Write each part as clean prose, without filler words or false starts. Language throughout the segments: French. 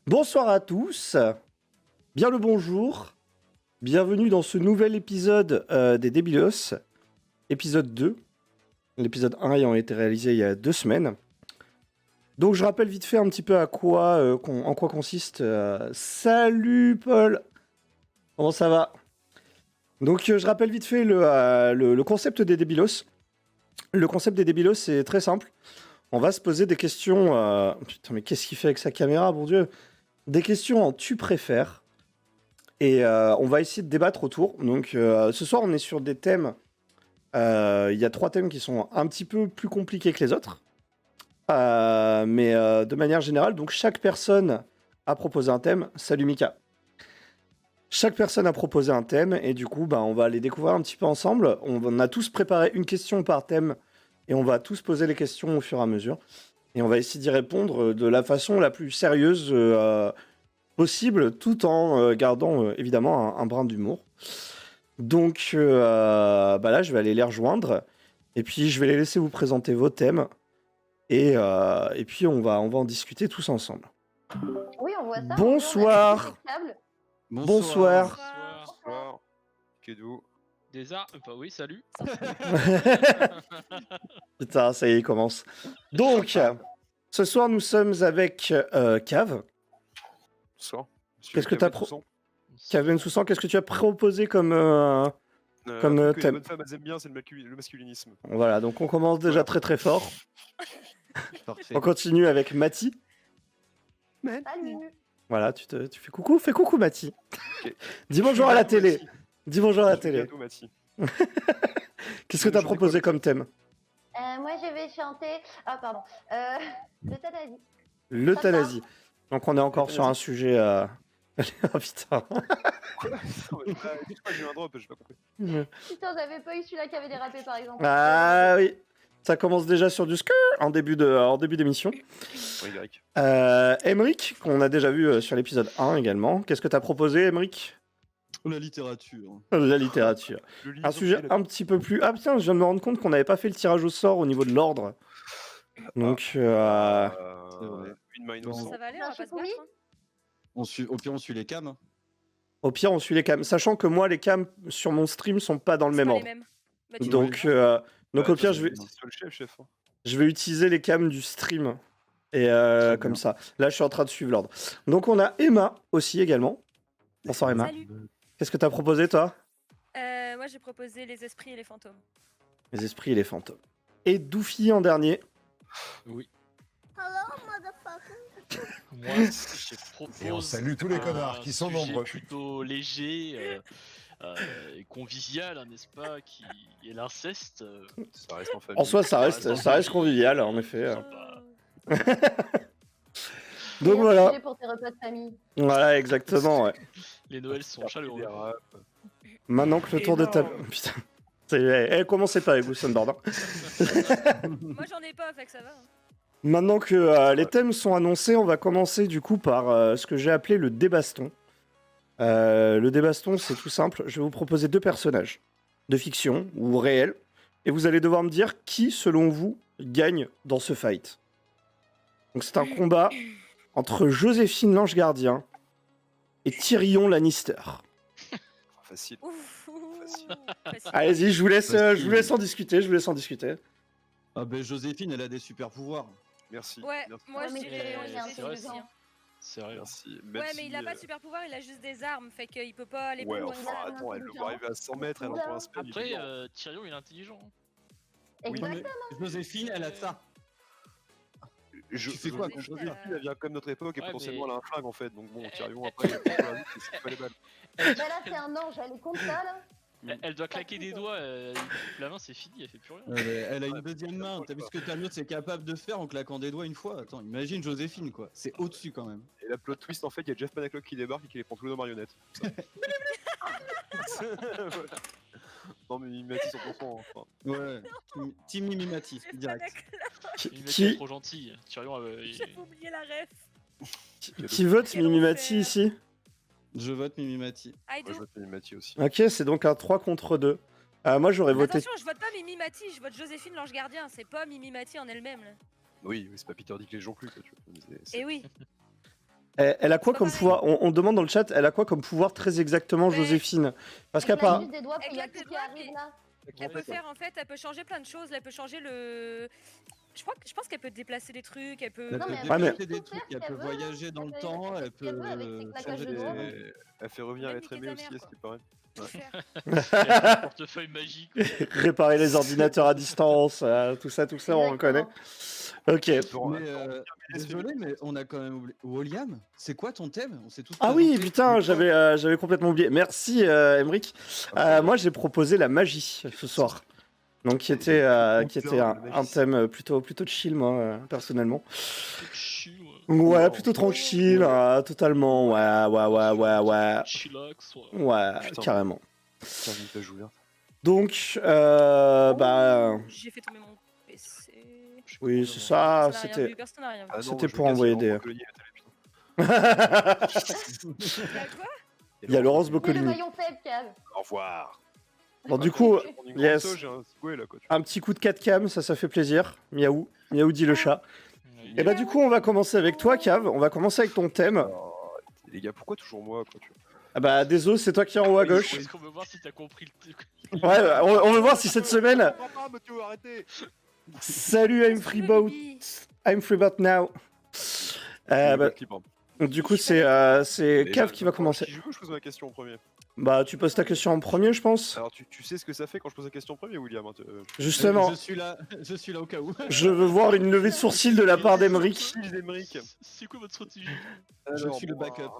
Bonsoir à tous, bien le bonjour, bienvenue dans ce nouvel épisode des Débilos, épisode 2, l'épisode 1 ayant été réalisé il y a 2 semaines. Donc je rappelle vite fait un petit peu en quoi consiste. Salut Paul, comment ça va? Donc je rappelle vite fait le concept des Débilos. Le concept des Débilos c'est très simple, on va se poser des questions... Putain mais qu'est-ce qu'il fait avec sa caméra, bon Dieu? Des questions en tu préfères. Et on va essayer de débattre autour. Donc ce soir, on est sur des thèmes. Il y a 3 thèmes qui sont un petit peu plus compliqués que les autres. Mais de manière générale, donc chaque personne a proposé un thème. Salut Mika. Chaque personne a proposé un thème et du coup, on va les découvrir un petit peu ensemble. On a tous préparé une question par thème et on va tous poser les questions au fur et à mesure. Et on va essayer d'y répondre de la façon la plus sérieuse possible, tout en gardant évidemment un brin d'humour. Donc là, je vais aller les rejoindre. Et puis, je vais les laisser vous présenter vos thèmes. Et puis, on va en discuter tous ensemble. Oui, on voit ça. Bonsoir. Bonsoir. Bonsoir. Kedou. Déjà, oui, salut. Putain, ça y est, il commence. Donc, ce soir, nous sommes avec Cave. Bonsoir. Qu'est-ce que t'as Cave Soussan, qu'est-ce que tu as proposé comme que les thème? bonnes femmes elles aiment bien, c'est le masculinisme. Voilà, donc on commence déjà très très fort. Parfait. On continue avec Mathie. Salut. Voilà, tu fais coucou. Fais coucou, Mathie. Ok. Dis bonjour à la télé. Mathie. Dis bonjour à la Je suis télé. bientôt, Mathie. Qu'est-ce que tu as proposé comme thème? Moi, je vais chanter. Ah, pardon. L'euthanasie. L'euthanasie. Donc on est encore sur un sujet... Oh putain. J'ai eu un drop, j'ai pas compris. Putain, j'avais pas eu celui-là qui avait dérapé, par exemple. Ah oui. Ça commence déjà sur du skirt en début d'émission. Y. Emric, qu'on a déjà vu sur l'épisode 1 également. Qu'est-ce que tu as proposé, Emric? La littérature. La littérature. Un sujet un petit peu plus... Ah putain, je viens de me rendre compte qu'on n'avait pas fait le tirage au sort au niveau de l'ordre. Donc... Une main Bon. innocente. Ça va aller, on va pas se battre. Hein. Au pire, on suit les cams. Au pire, on suit les cams. Sachant que moi, les cams sur mon stream sont pas dans le C'est même pas les ordre. mêmes. Bah, tu Donc, vois. au pire, je C'est toi le chef. Hein. vais utiliser les cams du stream. Et comme ça. Là, je suis en train de suivre l'ordre. Donc, on a Emma aussi également. Bonsoir, Emma. Salut. Qu'est-ce que t'as proposé, toi? Moi, j'ai proposé les esprits et les fantômes. Les esprits et les fantômes. Et Doufy en dernier. Oui. Moi, je propose. Et on salue tous les connards qui sont nombreux. Plutôt léger et convivial, hein, n'est-ce pas, qui est l'inceste. Ça reste en famille. En soi, ça reste convivial, en effet. Sympa. Donc, Bien voilà. sujet pour tes repas de famille. Voilà, exactement, ouais. Les Noëls sont chaleureux. Maintenant que le tour de table... Putain. Commencez pas avec vous, Sunboard. Moi, j'en ai pas, fait que ça va. Hein. Maintenant que les thèmes sont annoncés, on va commencer du coup par ce que j'ai appelé le débaston. Le débaston, c'est tout simple. Je vais vous proposer 2 personnages de fiction ou réels, et vous allez devoir me dire qui, selon vous, gagne dans ce fight. Donc c'est un combat entre Joséphine l'Ange Gardien et Tyrion Lannister. Facile. Ouf. Facile. Allez-y, je vous laisse en discuter. Ah ben Joséphine, elle a des super pouvoirs. Merci. Ouais, Merci. moi, Ouais, je mais dirais Tyrion, il a un Joséphine peu aussi. de Hein. C'est vrai. Merci. Ouais, mais il a pas de super pouvoir, il a juste des armes, fait qu'il peut pas aller Ouais, plus loin enfin, que ça. attends, elle doit arriver à 100 mètres, elle envoie un spell. Après, Tyrion, il est intelligent. hein. Oui, Non, Exactement. mais Joséphine, elle a ça. Tu fais quoi, contre Joséphine, elle vient comme notre époque et Ouais, potentiellement mais- elle a un flingue en fait. Donc bon, Tyrion après, il c'est pas les balles. Bah là, c'est un ange, elle est contre ça, là. Elle doit claquer des doigts, la main c'est fini, elle fait plus rien. Elle a une deuxième main. T'as vu ce que Thanos est capable de faire en claquant des doigts une fois? Attends, imagine Joséphine quoi. C'est au-dessus quand même. Et la plot twist en fait, il y a Jeff Panaclock qui débarque et qui les prend tous les deux en marionnettes. Voilà. Non mais il m'a dit 100%. Enfin. Ouais. Team Mimimati, J'ai direct. pas Il est Qui- trop gentil. Tyrion, J'ai oublié la ref. Qui vote Quel Mimimati enfer. ici? Je vote Mimimati. Moi je Aïdou. vote Mimimati aussi. Ok, c'est donc un 3 contre 2. Moi, j'aurais voté... Attention, je vote pas Mimi Mati, je vote Joséphine l'ange gardien, c'est pas Mimi Mati en elle-même. Là. Oui, c'est pas Peter Dick les gens plus quoi, tu vois. Et oui. Elle a quoi C'est comme pareil. pouvoir on demande dans le chat, elle a quoi comme pouvoir très exactement, Mais- Joséphine? Parce Elle qu'à part. claque juste des doigts, puis il y a Elle claque tout des qui doigts, arrive mais- là. Elle peut faire en fait, elle peut changer plein de choses. Elle peut changer le. Je pense qu'elle peut déplacer des trucs. Elle peut. Elle Non, peut mais elle Ouais, mais- déplacer des tout trucs, faire elle si peut elle veut, voyager dans Elle le peut temps, faire elle ce qu'elle peut veut avec ses claquages changer de doigts. des... Elle fait revenir Même être niquer aimé ta aussi, mère, à ce qui paraît. Tout faire. Elle a un portefeuille magique. Réparer les ordinateurs à distance, tout ça, on reconnaît. Ok. Mais désolé, mais on a quand même oublié. William, c'est quoi ton thème? On s'est tous Ah oui, présentés. putain, C'est quoi j'avais complètement oublié. Merci, Emric. Moi, j'ai proposé la magie ce soir. Donc, qui était un thème plutôt chill, moi, personnellement. Ouais, plutôt tranquille, totalement. Ouais. Chillax, ouais. Ouais, Putain. carrément. Tiens, une page ouverte. Donc, J'ai fait tomber mon PC. oui, c'est ça. Personne n'a rien C'était. vu, personne n'a rien vu. Ah non, C'était je pour casse envoyer les des- rangs colliers, Il Bah, quoi y a Laurence C'est le Boccolini. maillon faible, Cave. Au revoir. Bon, du coup, On est yes. j'ai un square, là, quoi, tu vois. un petit coup de 4 cam, ça fait plaisir. Miaou. Miaou dit le chat. Et bah, du coup, on va commencer avec toi, Cave. On va commencer avec ton thème. Oh, les gars, pourquoi toujours moi, quoi, tu vois. Ah bah, désolé, c'est toi qui es en haut à gauche. Est-ce qu'on veut voir si t'as compris le truc? Ouais, on veut voir si cette semaine. Ah, Mathieu, arrêtez. Salut, I'm Freeboat. I'm Freeboat now. Bah, du coup, c'est Cave qui va commencer. Si je veux, je pose ma question en premier. Bah, tu poses ta question en premier, je pense. Alors, tu sais ce que ça fait quand je pose la question en premier, William, hein, Justement, Je suis là au cas où. je veux voir une levée de sourcil de la part d'Emeric. C'est quoi votre stratégie? Je suis le backup.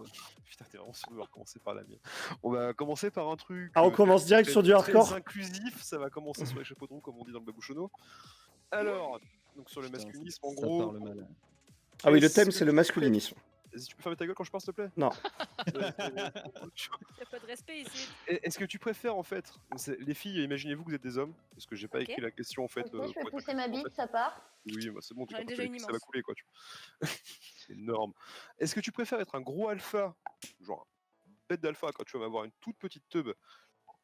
Putain, t'es vraiment sûr de recommencer par la mienne. On va commencer par un truc. Ah, on commence direct sur du hardcore. Très inclusif, ça va commencer sur les chapeaux de roue, comme on dit dans le babouchonneau. Alors, donc sur le Putain, masculinisme, en ça gros. parle mal. Ah oui, le qu'est-ce thème, que c'est le tu masculinisme. Vas-y, tu peux fermer ta gueule quand je parle, s'il te plaît Non. Y'a pas de respect ici. Est-ce que tu préfères en fait, les filles, imaginez-vous que vous êtes des hommes, parce que j'ai pas Ok. écrit la question en fait. Ok, je pour vais être pousser ma inclusif, en bite, fait. ça part. Oui, bah c'est bon, tu J'en ai comprends déjà que une ça va immense. couler quoi, tu vois. C'est énorme. Est-ce que tu préfères être un gros alpha, genre une bête d'alpha quand tu vas avoir une toute petite teub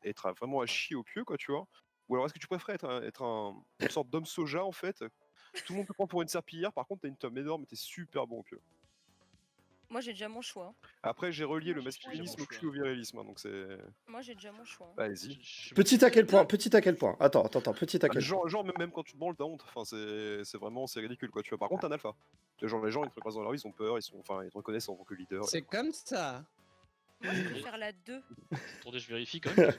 et être vraiment à chier au pieu quoi, tu vois, ou alors est-ce que tu préfères une sorte d'homme soja en fait, tout le monde te prend pour une serpillière, par contre t'as une teub énorme et t'es super bon au pieu. Moi j'ai déjà mon choix. Après j'ai relié Moi, le j'ai masculinisme mon au cul choix. au virilisme, hein, donc c'est. Moi j'ai déjà mon choix. Allez-y. Petit à quel point? Petit à quel point? Attends, petit à Ah, quel point? genre même quand tu te branles, t'as honte. Enfin, c'est vraiment c'est ridicule quoi. Tu vois. Par contre, t'es un alpha. Genre les gens ils te représentent dans leur vie, ils ont peur, ils te reconnaissent en tant que leader. C'est comme ça. Moi je préfère la 2. Attendez, je vérifie quand même.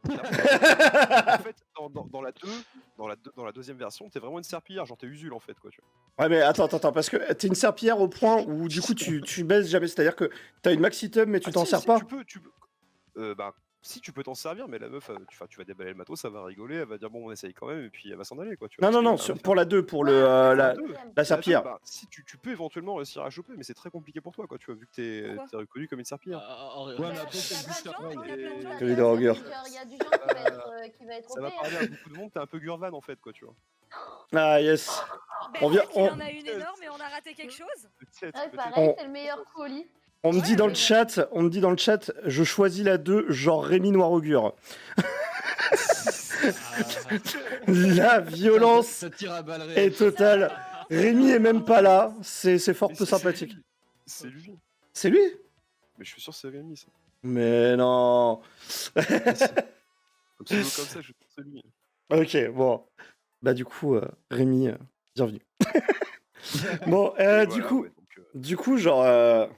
En fait, dans la deuxième version, t'es vraiment une serpillière, genre t'es Usul en fait quoi. Tu vois. Ouais, mais attends, parce que t'es une serpillière au point où du coup tu baisses jamais. C'est-à-dire que t'as une maxi tub, mais tu Ah, t'en si, sers si, pas. Bah, si tu peux t'en servir, mais la meuf, tu vas déballer le matos, ça va rigoler, elle va dire bon on essaye quand même, et puis elle va s'en aller quoi. Tu vois, Non, parce que, pour la 2, pour la serpillière. Bah, si tu peux éventuellement réussir à choper, mais c'est très compliqué pour toi quoi, tu vois, vu que Pourquoi t'es reconnu comme une serpillière. Ouais, mais après, Il y c'est a juste plein de gens, pareil. il y a plein de gens. Que les drogueurs. Il y a du gens qui va être Ça va OP. parler à beaucoup de monde, t'es un peu Gurvan en fait quoi, tu vois. Ah, yes. Ben, On vient- il on- en a une énorme et on a raté quelque chose. Peut-être, Ouais, peut-être. pareil, c'est le meilleur colis. On me dit dans le mais chat, je choisis la 2, genre Rémi Noir Augure. La violence Ça tire à balles est réelles. totale. Rémi est même pas là, c'est fort Mais peu c'est sympathique. lui. C'est lui. C'est lui? Mais je suis sûr que c'est Rémi ça. Mais non. Comme ça, je suis sûr que c'est lui. Ok, bon. Bah du coup, Rémi, bienvenue. Bon, Et du voilà, coup, ouais, donc, du coup, genre, je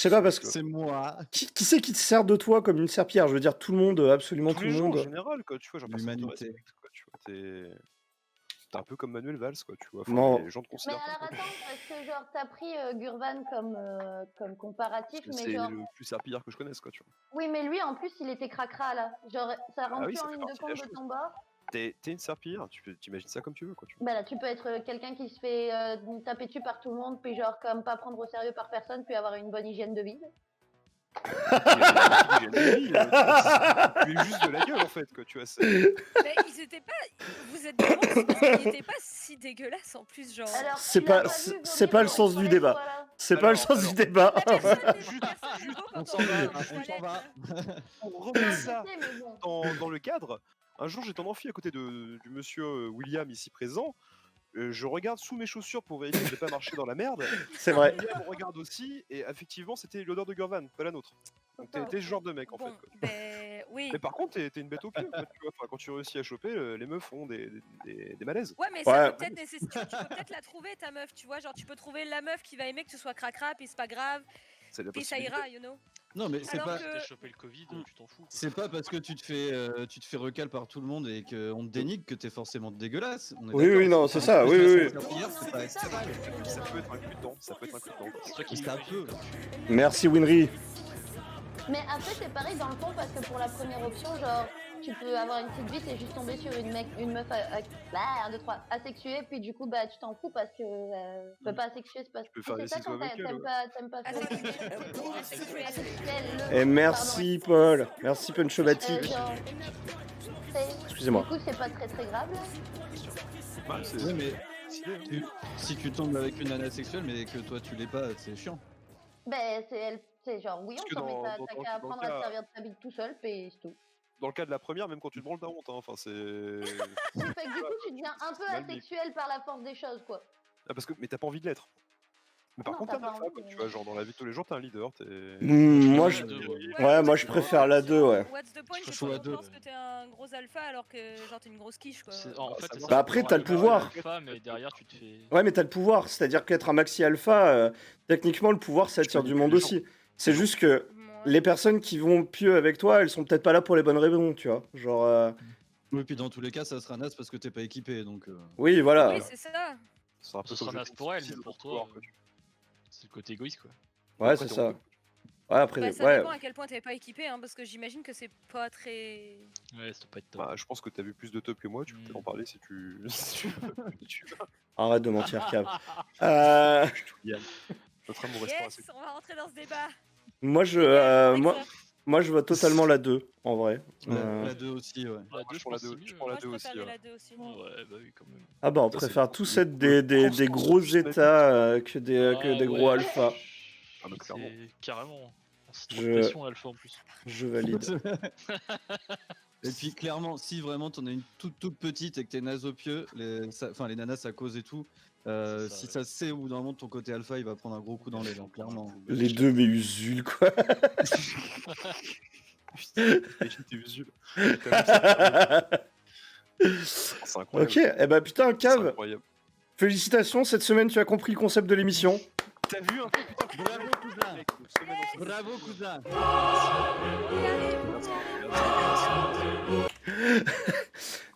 sais pas parce que C'est moi. qui c'est qui te sert de toi comme une serpillière? Je veux dire tout le monde, absolument tous tout les le gens en monde. général quoi, tu vois, genre personne te L'humanité. respecte, quoi, tu vois, t'es un peu comme Manuel Valls quoi, tu vois. Enfin, Non. les gens te Mais considèrent alors pas, quoi. attends, parce que genre t'as pris Gurvan comme comparatif, Parce que mais c'est genre. le plus serpillard que je connaisse quoi, tu vois. Oui, mais lui en plus il était cracra là. Genre ça rentre oui, plus ça en fait ligne de partie de la compte de chose. ton bord. T'es une serpillière, t'imagines ça comme tu veux quoi, tu vois. Bah là tu peux être quelqu'un qui se fait taper dessus par tout le monde, puis genre comme pas prendre au sérieux par personne, puis avoir une bonne hygiène de vie. Tu es juste de la gueule en fait quoi, tu vois. Mais ils étaient pas. Vous êtes vraiment. Ils étaient pas si dégueulasses en plus, genre. Alors, C'est tu pas- l'as c'est- vomir c'est pas le dans sens les du toilettes, débat. voilà. C'est pas le sens du débat. Personne n'est Juste- beau quand On on s'en va va, aux on s'en toilettes. va. Pour remettre Je ça sais, mais bon. dans le cadre, un jour j'étais en amphi à côté du monsieur William ici présent. je regarde sous mes chaussures pour vérifier que j'ai pas marché dans la merde. C'est vrai. William regarde aussi, et effectivement, c'était l'odeur de Gurvan, pas la nôtre. Donc t'es ce genre de mec en fait. Bon, Quoi. ben oui. Mais par contre, t'es une bête au cul. Quoi, tu vois. Enfin, quand tu réussis à choper, les meufs font des malaises. Ouais, mais Ouais. ça peut peut-être nécessiter. Tu peux peut-être la trouver, ta meuf, tu vois. Genre, tu peux trouver la meuf qui va aimer que tu sois cracra, puis c'est pas grave, C'est la puis ça possibilité. ira, you know. Non, mais c'est Alors pas. que- T'as chopé le Covid, tu t'en fous. quoi. C'est pas parce que tu te fais recal par tout le monde et qu'on te dénigre que t'es forcément dégueulasse. On est Oui, d'accord, oui, non, c'est ça, pas oui, parce que oui, tu fais la prière, c'est pas acceptable. Ça peut être inclus dedans. Ça peut être inclus dedans. C'est toi qui C'est un peu. Merci Winry. Mais après, c'est pareil dans le fond parce que pour la première option, genre, tu peux avoir une petite bite et juste tomber sur une meuf, 1, 2, 3, asexuée, puis du coup, bah, tu t'en fous parce que peut pas asexuer, c'est parce peux que faire c'est des ça ciseaux quand avec elle, t'aimes ouais. pas Asexuel. asexuel. Et merci Paul. Merci Punchobati. Genre, Excusez-moi. Du coup, c'est pas très grave. Là. Ouais, c'est Ouais, mais stylé, hein. si tu tombes avec une nana sexuelle mais que toi tu l'es pas, c'est chiant. Ben, c'est genre, oui, Parce on que s'en met dans- pas, dans- t'as dans- qu'à dans le apprendre cas- à te servir de ta bite tout seul, puis c'est tout. Dans le cas de la première, même quand tu te branles, t'as honte. Hein. Enfin, c'est. Oui, fait que du coup, tu deviens un peu Mal vécu. asexuel par la force des choses, quoi. Ah, parce que mais t'as pas envie de l'être. Mais par Non, contre, t'as t'es un pas alpha, envie, quoi, mais- tu vois, genre dans la vie de tous les jours, t'es un leader, t'es. Moi, Je je... préfère la deux, Ouais, moi, je préfère la 2, ouais. What's the point, Je c'est joue pas à deux. parce que t'es un gros alpha alors que genre t'es une grosse quiche quoi. En Ah, fait, ça c'est marche. ça, Bah après, genre, t'as le tu vas pouvoir. alpha, mais derrière, tu te fais. Ouais, mais t'as le pouvoir. C'est-à-dire qu'être un maxi alpha, techniquement, le pouvoir, ça Tu attire peux du manipuler monde les gens. aussi. C'est juste que Ouais. les personnes qui vont pieux avec toi, elles sont peut-être pas là pour les bonnes raisons, tu vois. Genre, Oui, puis dans tous les cas, ça sera naze parce que t'es pas équipé, donc. oui, voilà. Oui, c'est ça. C'est un peu Ce comme sera naze jeter pour une elle, ciseau mais pour dans le toi, couloir, quoi, tu- c'est le côté égoïste quoi. Ouais, Après, c'est t'es ça. honteux. Ouais, après, Bah, ça ouais. dépend à quel point t'es pas équipé, hein, parce que j'imagine que c'est pas très. Ouais, ça doit pas être top. Bah, je pense que t'as vu plus de top que moi, tu peux peut-être en parler si tu. si tu veux. Si tu veux. Arrête de mentir, Cave. Notre amour restera assez. Yes, on va rentrer dans ce débat. Moi, je, Avec moi, ça. moi, je vois totalement la 2, en vrai. La 2 aussi, ouais. La moi, 2, je je prends la pense que deux, c'est je mieux. prends la Moi, je deux aussi, préférais ouais. la 2 aussi. Ouais, bah oui, quand même. Ah bah, on Ça, c'est préfère le- tous le- être le des constant gros de la états que des Ah, gros ouais. alphas. Ah, mais clairement. C'est carrément. C'est trop Je- de pression alpha en plus. Je valide. Et puis clairement, si vraiment t'en as une toute petite et que t'es naze au pieu, les nanas ça cause et tout. C'est ça, Si ouais. ça se sait au bout d'un moment ton côté alpha, il va prendre un gros coup dans les dents, clairement. Les deux, mais Usul, quoi. J'étais usul. C'est incroyable. Ok, eh bah putain, C'est Cave, incroyable. félicitations, cette semaine tu as compris le concept de l'émission. T'as vu un peu, putain, Bravo cousin, mec, une semaine en semaine. bravo cousin.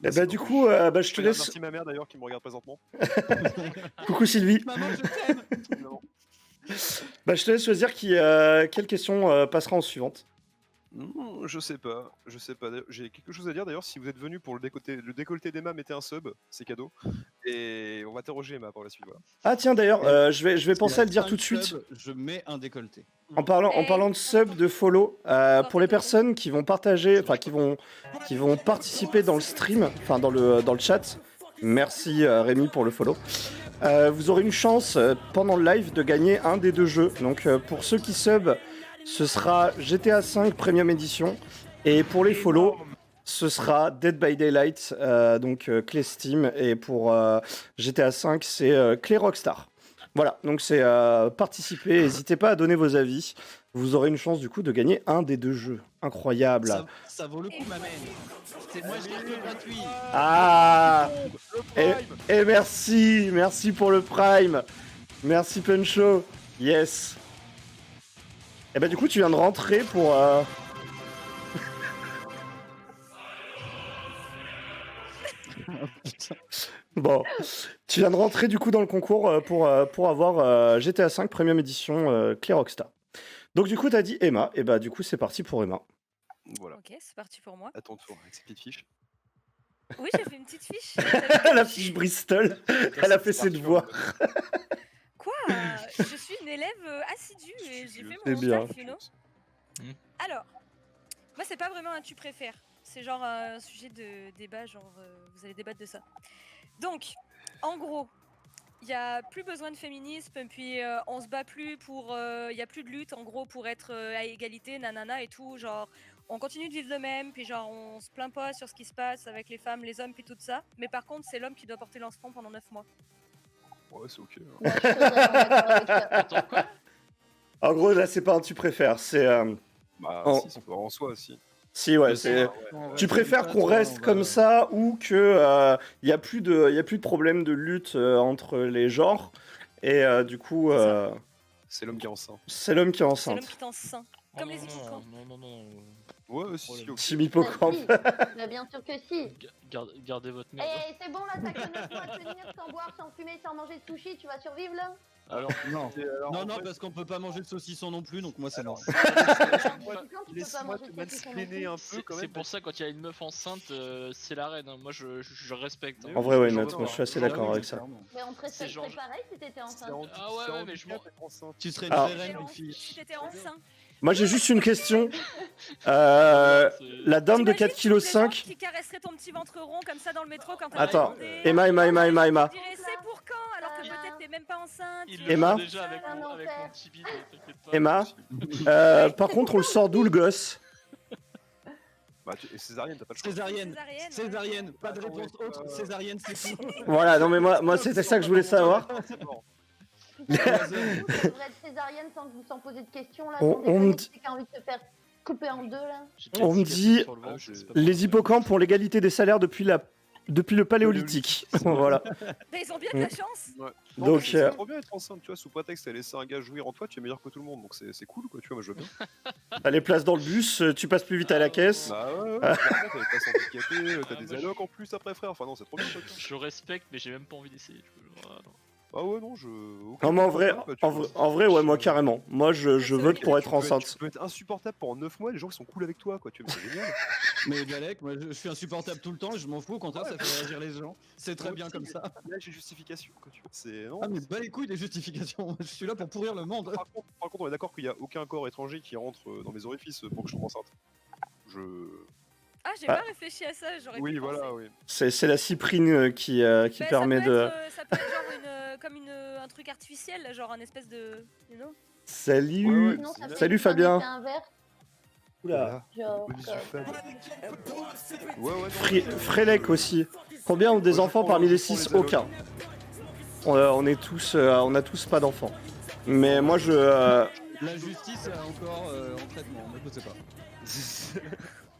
Eh bah du coup, bah, je te laisse... Merci ma mère d'ailleurs qui me regarde présentement. Coucou Sylvie. Maman, je t'aime. Non. Bah je te laisse choisir quelle question passera en suivante. Je sais pas. J'ai quelque chose à dire d'ailleurs. Si vous êtes venu pour le décolleté d'Emma, mettez un sub, c'est cadeau. Et on va interroger Emma pour la suite. Voilà. Ah tiens d'ailleurs, je vais penser à le dire tout de suite. Je mets un décolleté. En parlant de sub, de follow, pour les personnes qui vont partager, enfin qui vont participer dans le stream, enfin dans le chat, merci Rémi pour le follow. Vous aurez une chance pendant le live de gagner un des deux jeux. Donc pour ceux qui sub, ce sera GTA 5 Premium Edition. Et pour les follow, ce sera Dead by Daylight, donc clé Steam. Et pour GTA 5, c'est clé Rockstar. Voilà, donc c'est participer, n'hésitez pas à donner vos avis. Vous aurez une chance du coup de gagner un des deux jeux. Incroyable. Ça vaut le coup, ma mère. C'est moi, je carte gratuit. Ah et merci pour le Prime. Merci Puncho. Yes. Et bah du coup tu viens de rentrer pour... Bon, tu viens de rentrer du coup dans le concours pour avoir GTA 5 Premium Edition Clé Rockstar. Donc du coup t'as dit Emma, et bah du coup c'est parti pour Emma. Voilà. Ok, c'est parti pour moi. À ton tour avec ces petites fiches. Oui, j'ai fait une petite fiche. La fiche Bristol, elle a fait ses devoirs. Quoi Je suis une élève assidue et j'ai fait C'est mon bien. taf, you know. Alors, moi c'est pas vraiment un tu préfères. C'est genre un sujet de débat, genre vous allez débattre de ça. Donc, en gros, il y a plus besoin de féminisme, puis on se bat plus pour, il y a plus de lutte en gros pour être à égalité, nanana et tout. Genre, on continue de vivre de même, puis genre on se plaint pas sur ce qui se passe avec les femmes, les hommes, puis tout ça. Mais par contre, c'est l'homme qui doit porter l'enfant pendant 9 mois. Ouais, c'est ok. Moi, je suis totalement d'accord avec ça. Attends, quoi? En gros, là, c'est pas un tu préfères. C'est. Bah, Oh. si, en soi, si. Si, ouais, Mais c'est. on va Tu faire préfères ça, qu'on toi, reste on va- comme ça ou que y a plus de problème de lutte entre les genres et du coup C'est l'homme qui est enceint. c'est l'homme qui est C'est l'homme enceinte. qui t'enceint. Oh, Comme non, les hippocampes. non. Ouais, si, Problème. ok. Team Hippocampe. Bah, bien sûr que si. Gardez votre merde. Eh, c'est bon là, t'as que 9 mois à tenir sans boire, sans fumer, sans manger de sushi, tu vas survivre là? Alors, Non, Et alors, non, en non, fait, parce qu'on peut pas manger de saucisson non plus, donc moi c'est non. Quand tu peux pas laisse-moi manger te de saucisson non mansplainer plus. un peu quand c'est même. pour ça, quand il y a une meuf enceinte, c'est la reine. Hein. Moi, je respecte. hein. En vrai, ouais, J'en note, veux moi pas. je suis assez J'en d'accord veux avec pas. ça. Mais on te C'est respecterait genre- pareil si t'étais enceinte. Ah ouais, mais je m'en- Tu serais une Alors- vraie reine, une fille. Si t'étais enceint. Moi j'ai juste une question. C'est- La dame de 4,5 kg. Qui caresserait ton petit ventre rond comme ça dans le métro quand t'as Attends, demandé. Emma. Je dirais c'est pour quand alors que Ah. peut-être t'es même pas enceinte. Il tu le Emma fait déjà avec Un mon enfer. petit bide, t'inquiète pas. Emma, par contre on le sort d'où le gosse? Bah, césarienne, t'as pas le choix. Césarienne, Césarienne, césarienne, pas de Attends, réponse ouais, autre, césarienne c'est tout. Voilà, non mais moi c'était ça que je voulais savoir. C'est mort. Putain, du coup, tu devrais être césarienne sans poser de questions là. On- sans on me déconner, dit- qui a envie de se faire couper en deux là. J'ai On me une cicatrice dit sur le ventre, c'est pas Les possible. hippocampes ont l'égalité des salaires depuis le paléolithique. Voilà. Mais ils ont bien de la chance. Ouais. Donc, Donc, c'est trop bien être enceinte, tu vois, sous prétexte qu'elle laissé un gars jouir en toi, tu es meilleur que tout le monde, donc c'est cool, quoi, tu vois, moi je veux bien. T'as les places dans le bus, tu passes plus vite à la caisse. Bah ouais, clairement, t'as des places handicapées, t'as Ah, des moi, allocs en plus après, frère, enfin non, c'est trop bien, quoi. Je respecte, mais j'ai même pas envie d'essayer. Voilà, non. Ah ouais, non, je. ok, Non mais en pourquoi vrai, pas, tu vois. en vrai, ouais, moi carrément. Moi je vote pour être Tu peux enceinte. Tu peux être insupportable pendant 9 mois, les gens qui sont cool avec toi, quoi, tu vois, mais c'est génial. Mais Galek, moi je suis insupportable tout le temps et je m'en fous, au contraire ça fait réagir les gens. C'est très bien comme ça. Là, j'ai justification, quoi, tu vois, c'est. Non, Ah mais bas les couilles des justifications, je suis là pour pourrir le monde. par contre, on est d'accord qu'il n'y a aucun corps étranger qui rentre dans mes orifices pour que je tombe enceinte. Je. Ah, j'ai Ah. pas réfléchi à ça, j'aurais Oui, pu voilà, penser. oui. C'est la cyprine qui Bah, permet de. Ça peut être genre comme un truc artificiel, là, genre un espèce de. You know Salut. Ouais, ouais. Sinon, ça peut Salut être un Fabien. effet inverse, Oula. genre, Olivier Fab. Ouais, ouais, non. Frélec aussi. Combien ont des Ouais, enfants je prends- parmi les je prends 6? les allocs. Aucun. On a tous pas d'enfants. Mais moi je. La justice est encore en traitement, mais je sais pas.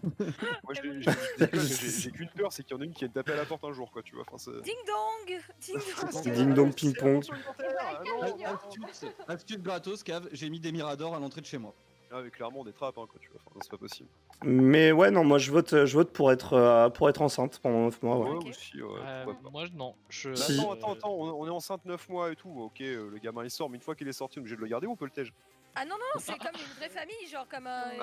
Moi, j'ai qu'une peur, c'est qu'il y en a une qui vienne taper à la porte un jour, quoi, tu vois. Enfin, c'est. Ding dong Ding dong Ding dong ping pong. Ah, non. Astuce gratos, cave, j'ai mis des miradors à l'entrée de chez moi. Ah, mais clairement, des trappes, hein, quoi, tu vois. Enfin, c'est pas possible. Mais ouais, non, moi je vote pour être enceinte pendant 9 mois. Ouais. Ouais, Ok. aussi, ouais. pourquoi pas. Moi, non. Je... Si. Attends, on est enceinte 9 mois et tout. Ok, le gamin il sort, mais une fois qu'il est sorti, on est obligé de le garder ou on peut le tège? Ah non, non, c'est comme une vraie famille, genre comme un. truc,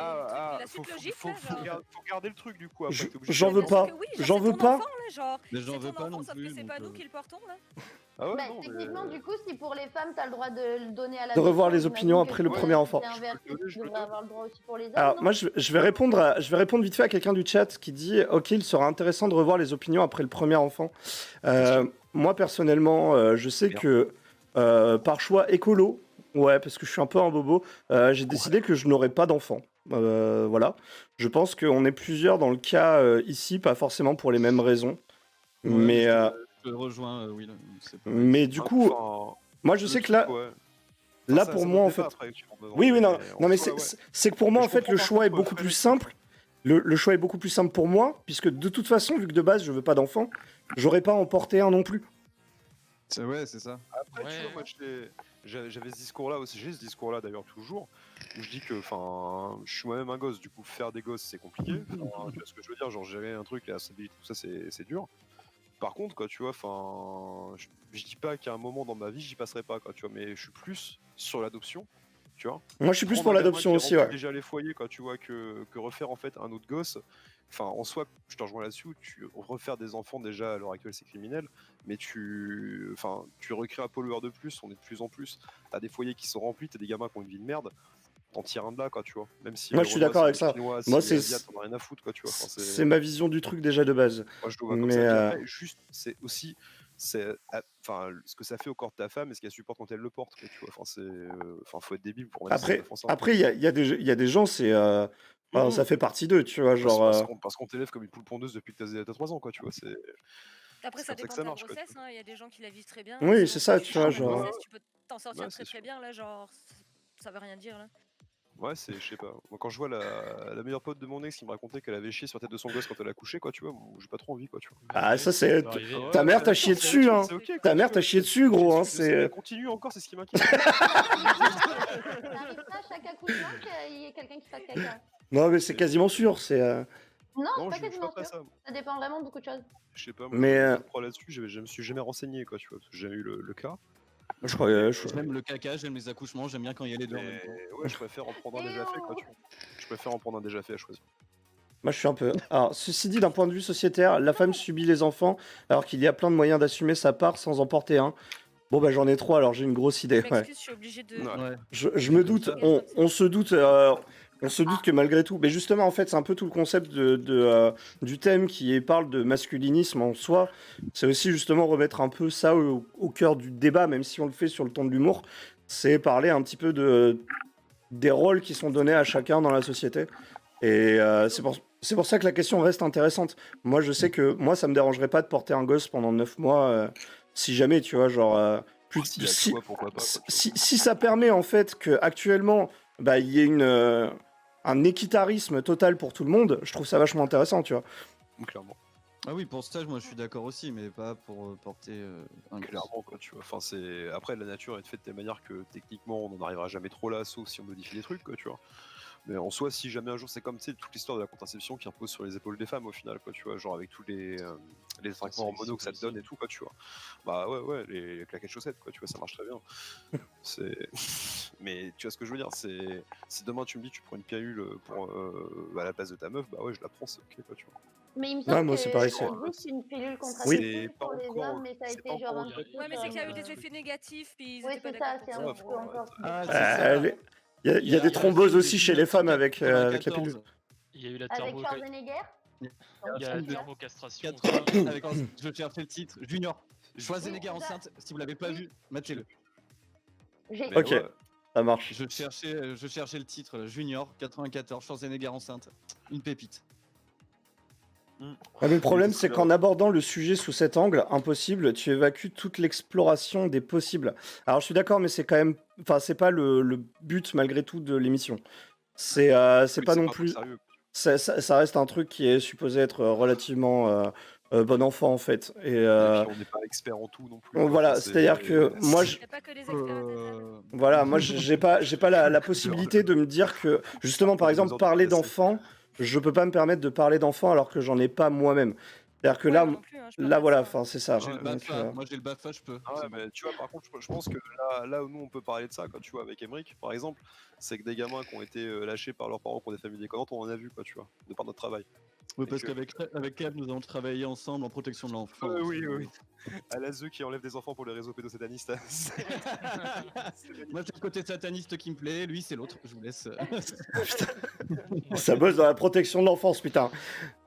la suite logique, faut, là, genre. faut garder le truc du coup. Après, t'es obligé de- J'en veux Bien sûr pas. que oui, genre, J'en c'est veux ton pas. enfant, là, genre. Mais j'en C'est veux ton pas enfant, non sauf plus. que c'est pas donc, nous qui le portons, là. Ah ouais, Bah, non, techniquement, mais... du coup, si pour les femmes, t'as le droit de le donner à la De revoir maison, les opinions j'imagine après que le si premier enfant. c'est inversé, Je peux le tu donner. devrais avoir le droit aussi pour les hommes, Alors non? moi je vais répondre vite fait à quelqu'un du chat qui dit ok, il sera intéressant de revoir les opinions après le premier enfant. Moi personnellement je sais Bien. que par choix écolo, ouais, parce que je suis un peu un bobo, j'ai décidé que je n'aurais pas d'enfant. Voilà, je pense qu'on est plusieurs dans le cas ici, pas forcément pour les mêmes raisons, ouais, mais je te rejoins, oui. C'est pas mais du coup Enfin, moi je le sais que truc, là ouais. là Ça, pour ça moi me en fait. débat après, tu vois, Oui, oui, non, en non mais soi, c'est que pour moi, Mais en je fait, comprends le par choix est contre, beaucoup plus Frédéric. simple. Le choix est beaucoup plus simple pour moi, puisque de toute façon, vu que de base, je veux pas d'enfant, j'aurais pas à en porter un non plus. Ouais, c'est ça. Après, tu Ouais. vois, moi, j'avais ce discours-là aussi, j'ai ce discours-là d'ailleurs toujours, où je dis que, enfin, je suis moi-même un gosse, du coup, faire des gosses, c'est compliqué. Enfin, tu vois ce que je veux dire, genre gérer un truc, la stabilité, tout ça, c'est dur. Par contre, quoi, tu vois, enfin, je dis pas qu'à un moment dans ma vie, j'y passerai pas, quoi, tu vois, mais je suis plus sur l'adoption, tu vois. Moi, je suis plus Prendre pour un gamin l'adoption qui aussi, remplit ouais. déjà les foyers, quoi, tu vois, que refaire en fait un autre gosse. Enfin, en soi, je te rejoins là-dessus. Refaire des enfants déjà à l'heure actuelle, c'est criminel. Mais tu recrées un pollueur de plus. On est de plus en plus. T'as des foyers qui sont remplis. T'as des gamins qui ont une vie de merde. T'en tires un de là, quoi, tu vois. Même si Moi, je suis d'accord avec ça. Moi, Moi, c'est- c'est t'en as rien à foutre, quoi, tu vois. Enfin, C'est ma vision du truc déjà de base. moi, je le vois comme Mais, ça. Puis après, juste, c'est aussi, enfin, ce que ça fait au corps de ta femme et ce qu'elle supporte quand elle le porte, quoi, tu vois. Enfin, faut être débile pour mettre Après, ça enceinte. après, il y a des gens, c'est Enfin, ça fait partie d'eux, tu vois, genre. Parce qu'on t'élève comme une poule pondeuse depuis que t'as 3 ans, quoi, tu vois. Après, C'est ça comme ça que dépend ça de la marche, quoi, grossesse, hein. Il y a des gens qui la vivent très bien. Oui, sinon, c'est si ça, tu tu vois, sors de la genre. grossesse, tu peux t'en sortir Ouais, très c'est très bien, là, genre, ça veut rien dire, là. Ouais, je sais pas. Moi, quand je vois la meilleure pote de mon ex qui me racontait qu'elle avait chié sur la tête de son gosse quand elle a couché, quoi, tu vois, moi, j'ai pas trop envie, quoi, tu vois. Ah, Ouais, ça, c'est. peut arriver, hein. Ta mère t'a chié D'accord, c'est dessus, ok, hein. c'est ok, quoi, Ta tu mère vois, t'a chié dessus, gros, hein. je sais, mais C'est. elle continue encore, c'est ce qui m'inquiète. Ça arrive pas à chaque accouchement qu'il y ait quelqu'un qui fasse caca. Non, mais c'est quasiment sûr. C'est. Non, Non, c'est pas je suis quasiment pas sûr. ça. Ça dépend vraiment de beaucoup de choses. Je sais pas, moi, Mais, je crois là-dessus, je me suis jamais renseigné, quoi, tu vois, parce que j'ai jamais eu le cas. Je crois. J'aime le caca, j'aime les accouchements, j'aime bien quand il y a les deux en même temps. Mais ouais, je préfère en prendre un déjà fait, quoi, tu vois. Je préfère en prendre un déjà fait à choisir. Moi, je suis un peu. Alors, ceci dit, d'un point de vue sociétaire, la femme subit les enfants, alors qu'il y a plein de moyens d'assumer sa part sans en porter un. Bon, bah, j'en ai 3, alors j'ai une grosse idée. Je Ouais. m'excuse, je suis obligée de. Ouais. Je me doute, on se doute. On se doute que malgré tout, mais justement en fait c'est un peu tout le concept du thème parle de masculinisme en soi, c'est aussi justement remettre un peu ça au cœur du débat, même si on le fait sur le ton de l'humour, c'est parler un petit peu des rôles qui sont donnés à chacun dans la société. Et c'est pour ça que la question reste intéressante. Moi je sais que moi ça me dérangerait pas de porter un gosse pendant 9 mois, si jamais tu vois genre... S'il y a le choix, pourquoi pas, quoi, tu vois. si ça permet en fait que actuellement bah, il y ait un équitarisme total pour tout le monde, je trouve ça vachement intéressant, tu vois. Clairement. Ah oui, pour ce stage, moi je suis d'accord aussi, mais pas pour porter un gosse. Clairement, quoi, tu vois. Enfin, après, la nature est faite de telle manière que techniquement, on n'en arrivera jamais trop là, sauf si on modifie les trucs, quoi, tu vois. Mais en soi, si jamais un jour c'est comme, tu sais, toute l'histoire de la contraception qui repose sur les épaules des femmes au final, quoi, tu vois, genre avec tous les traitements hormonaux que ça te donne et tout, quoi, tu vois. Bah ouais, les claquettes chaussettes, quoi, tu vois, ça marche très bien. Mais tu vois ce que je veux dire, si demain tu me dis tu prends une pilule à la place de ta meuf, bah ouais, je la prends, c'est ok, quoi, tu vois. Mais il me Ouais, semble moi, que c'est pareil, c'est c'est- juste une pilule C'est contraceptive pas pour les encore- hommes, mais ça a c'est été pas genre encore un petit peu Ouais, mais sur c'est qu'il y a eu une- des effets négatifs, puis ils Oui, étaient pas c'est ça, d'accord c'est pour un ça. petit peu encore. Ah, c'est Il ça. y a des thromboses aussi chez les femmes avec la pilule. Il y a eu la Avec thermo... Schwarzenegger. il y a la film de thermocastration. 80 avec, je cherchais le titre, Junior. Schwarzenegger enceinte, si vous l'avez pas vu, matez-le. J'ai Mais Ok. ouais, Ça marche. Je cherchais le titre, Junior, 94, Schwarzenegger enceinte. Une pépite. Ah, mais le problème, Il était c'est très qu'en bien. abordant le sujet sous cet angle, impossible, tu évacues toute l'exploration des possibles. Alors, je suis d'accord, mais c'est quand même, enfin, c'est pas le but malgré tout de l'émission. C'est oui, pas non un truc plus. sérieux. Ça reste un truc qui est supposé être relativement bon enfant en fait. Et Et puis on n'est pas expert en tout non plus, quoi. voilà, Enfin, c'est-à-dire que moi, Il n'y a pas que des experts à ta table. voilà, moi, j'ai pas la possibilité de me dire que justement, par Le exemple, dinosaure parler déplacé. d'enfants, je peux pas me permettre de parler d'enfants alors que j'en ai pas moi-même. C'est-à-dire que Ouais, là, moi non plus, hein, je peux là pas voilà, ça. enfin c'est ça. J'ai le Donc, BAFA, moi j'ai le BAFA, je peux. Ah ouais, c'est bon. mais tu vois, par contre, je pense que là où nous on peut parler de ça, quoi, tu vois, avec Emmerich, par exemple, c'est que des gamins qui ont été lâchés par leurs parents, qui ont des familles déconnantes, on en a vu, quoi, tu vois, de par notre travail. Oui, Et parce que- qu'avec Kev, nous avons travaillé ensemble en protection de l'enfant. Oui. À la ZEU qui enlève des enfants pour les réseaux pédosatanistes. Moi, c'est le côté sataniste qui me plaît, lui, c'est l'autre. Je vous laisse. ça bosse dans la protection de l'enfance, putain.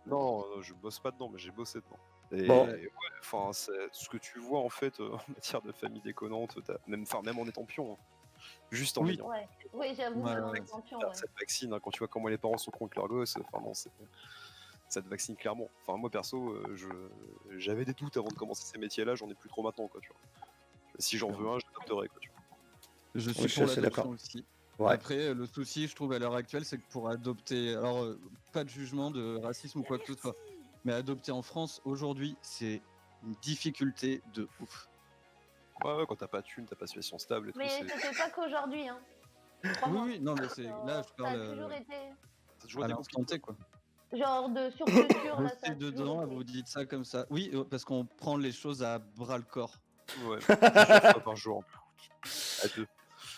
Non, je bosse pas dedans, mais j'ai bossé dedans. Et, Bon. et ouais, enfin, ce que tu vois en fait en matière de famille déconnante, même en étant pion, hein, juste en Oui. ayant Ouais, oui, j'avoue, Ouais, c'est un ouais. champion. faire Ouais. cette vaccine, hein, quand tu vois comment les parents sont contre leurs gosses, enfin non, ça te vaccine clairement. Enfin moi perso, j'avais des doutes avant de commencer ces métiers-là, j'en ai plus trop maintenant, quoi, tu vois. Si j'en veux un, je l'adopterai, quoi, tu vois. Je suis Oui, je suis pour assez l'adoption d'accord. aussi. Ouais. Après, le souci, je trouve, à l'heure actuelle, c'est que pour adopter. Alors, pas de jugement de racisme ou quoi que ce soit. Mais adopter en France, aujourd'hui, c'est une difficulté de ouf. Ouais, quand t'as pas de thune, t'as pas de situation stable et tout, Mais c'est c'était pas qu'aujourd'hui, hein. Oui, Crois-moi. oui, non, mais c'est. Là, je Ça a parle toujours été. c'est toujours à des l'instant compliqués. T, quoi. Genre de surculture, là, ça Restez a toujours dedans, été. vous dites ça comme ça. Oui, parce qu'on prend les choses à bras le corps. Ouais, plusieurs fois par jour. À deux.